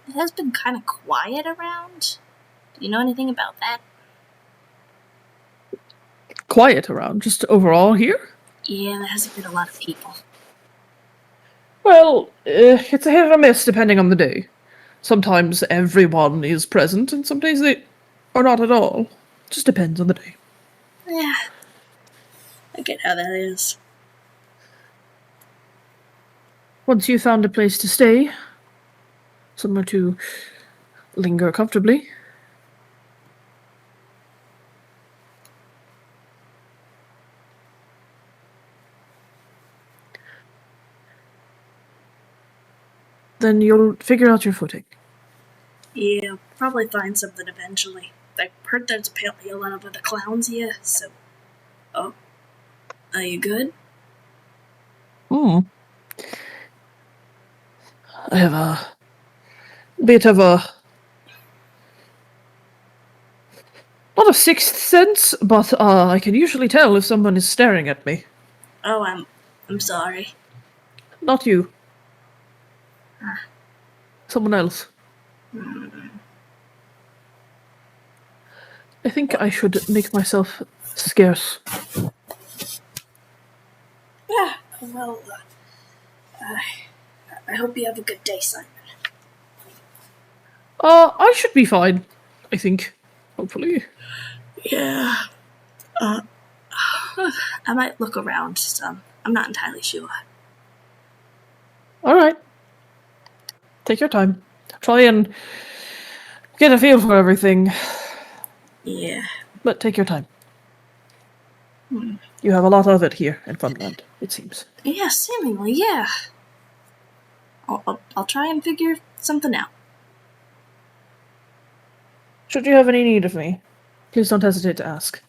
it has been kind of quiet around. Do you know anything about that? Quiet around, just overall here? Yeah, there hasn't been a lot of people. Well, it's a hit or miss depending on the day. Sometimes everyone is present, and some days they are not at all. Just depends on the day. Yeah. I get how that is. once you found a place to stay, somewhere to linger comfortably, then you'll figure out your footing. Yeah, probably find something eventually. I heard there's apparently a lot of other clowns here, so. Oh. Are you good? I have a bit of a not a sixth sense, but I can usually tell if someone is staring at me. Oh, I'm sorry. Not you. Someone else. I think I should make myself scarce. Yeah, well, I hope you have a good day, Simon. I should be fine. I think. Hopefully. Yeah. I might look around some. I'm not entirely sure. Alright. Take your time. Try and get a feel for everything, Yeah. but take your time. You have a lot of it here in Funland, it seems. Yeah, seemingly, yeah. I'll try and figure something out. Should you have any need of me, please don't hesitate to ask.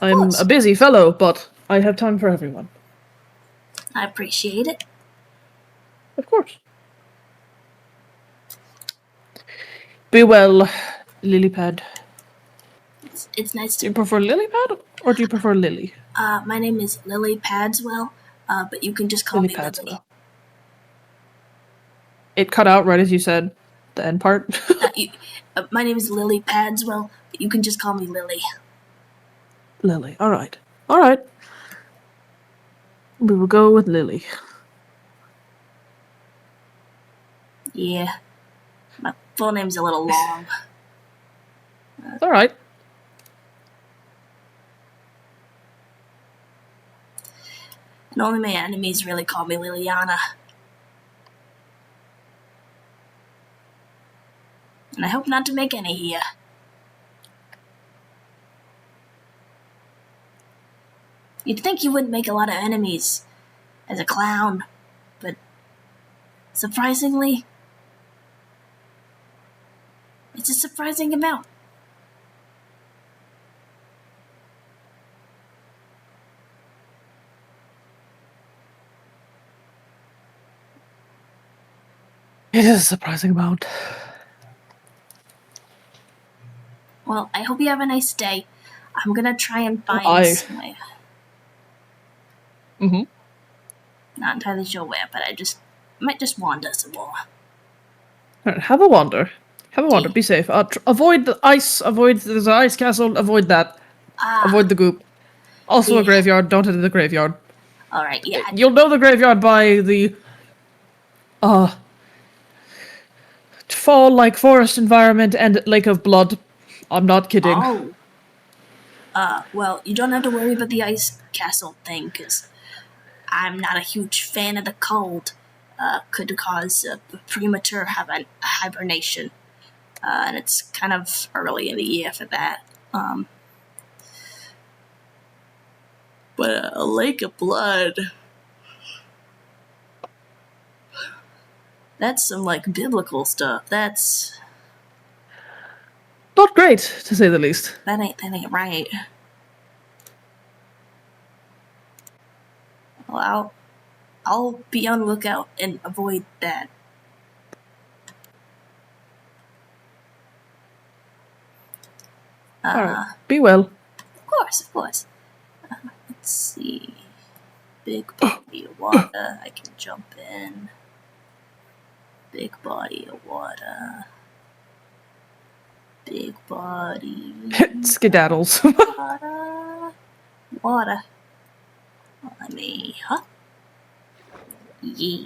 I'm course. a busy fellow, but I have time for everyone. I appreciate it. Of course. Be well, Lilypad. It's nice Do you to. prefer Lilypad or do you prefer Lily? My name is Lily Padswell. But you can just call Lily me Lily. Padswell. It cut out right as you said the end part. My name is Lily Padswell, but you can just call me Lily. Lily. Alright. Alright. We will go with Lily. Yeah. My full name's a little long. Alright. And only my enemies really call me Liliana. And I hope not to make any here. You'd think you wouldn't make a lot of enemies as a clown, but surprisingly, it's a surprising amount. It is a surprising amount. Well, I hope you have a nice day. I'm gonna try and find my. Not entirely sure where, but I might just wander some more. Alright, have a wander. Have a wander. Be safe. Avoid the ice. There's an ice castle. Avoid that. Avoid the goop. Also a graveyard. Don't enter the graveyard. Alright, yeah. You'll know the graveyard by the fall like forest environment and lake of blood. I'm not kidding. Oh. Well, you don't have to worry about the ice castle thing, because I'm not a huge fan of the cold. Could cause premature hibernation. And it's kind of early in the year for that. But a lake of blood. That's some, like, biblical stuff. That's... Not great, to say the least. That ain't right. Well, I'll be on the lookout and avoid that. Alright, be well. Of course. Let's see. Big body of water. I can jump in. Big body of water. Big body. Skedaddles. Water. Let me, huh? Yeah.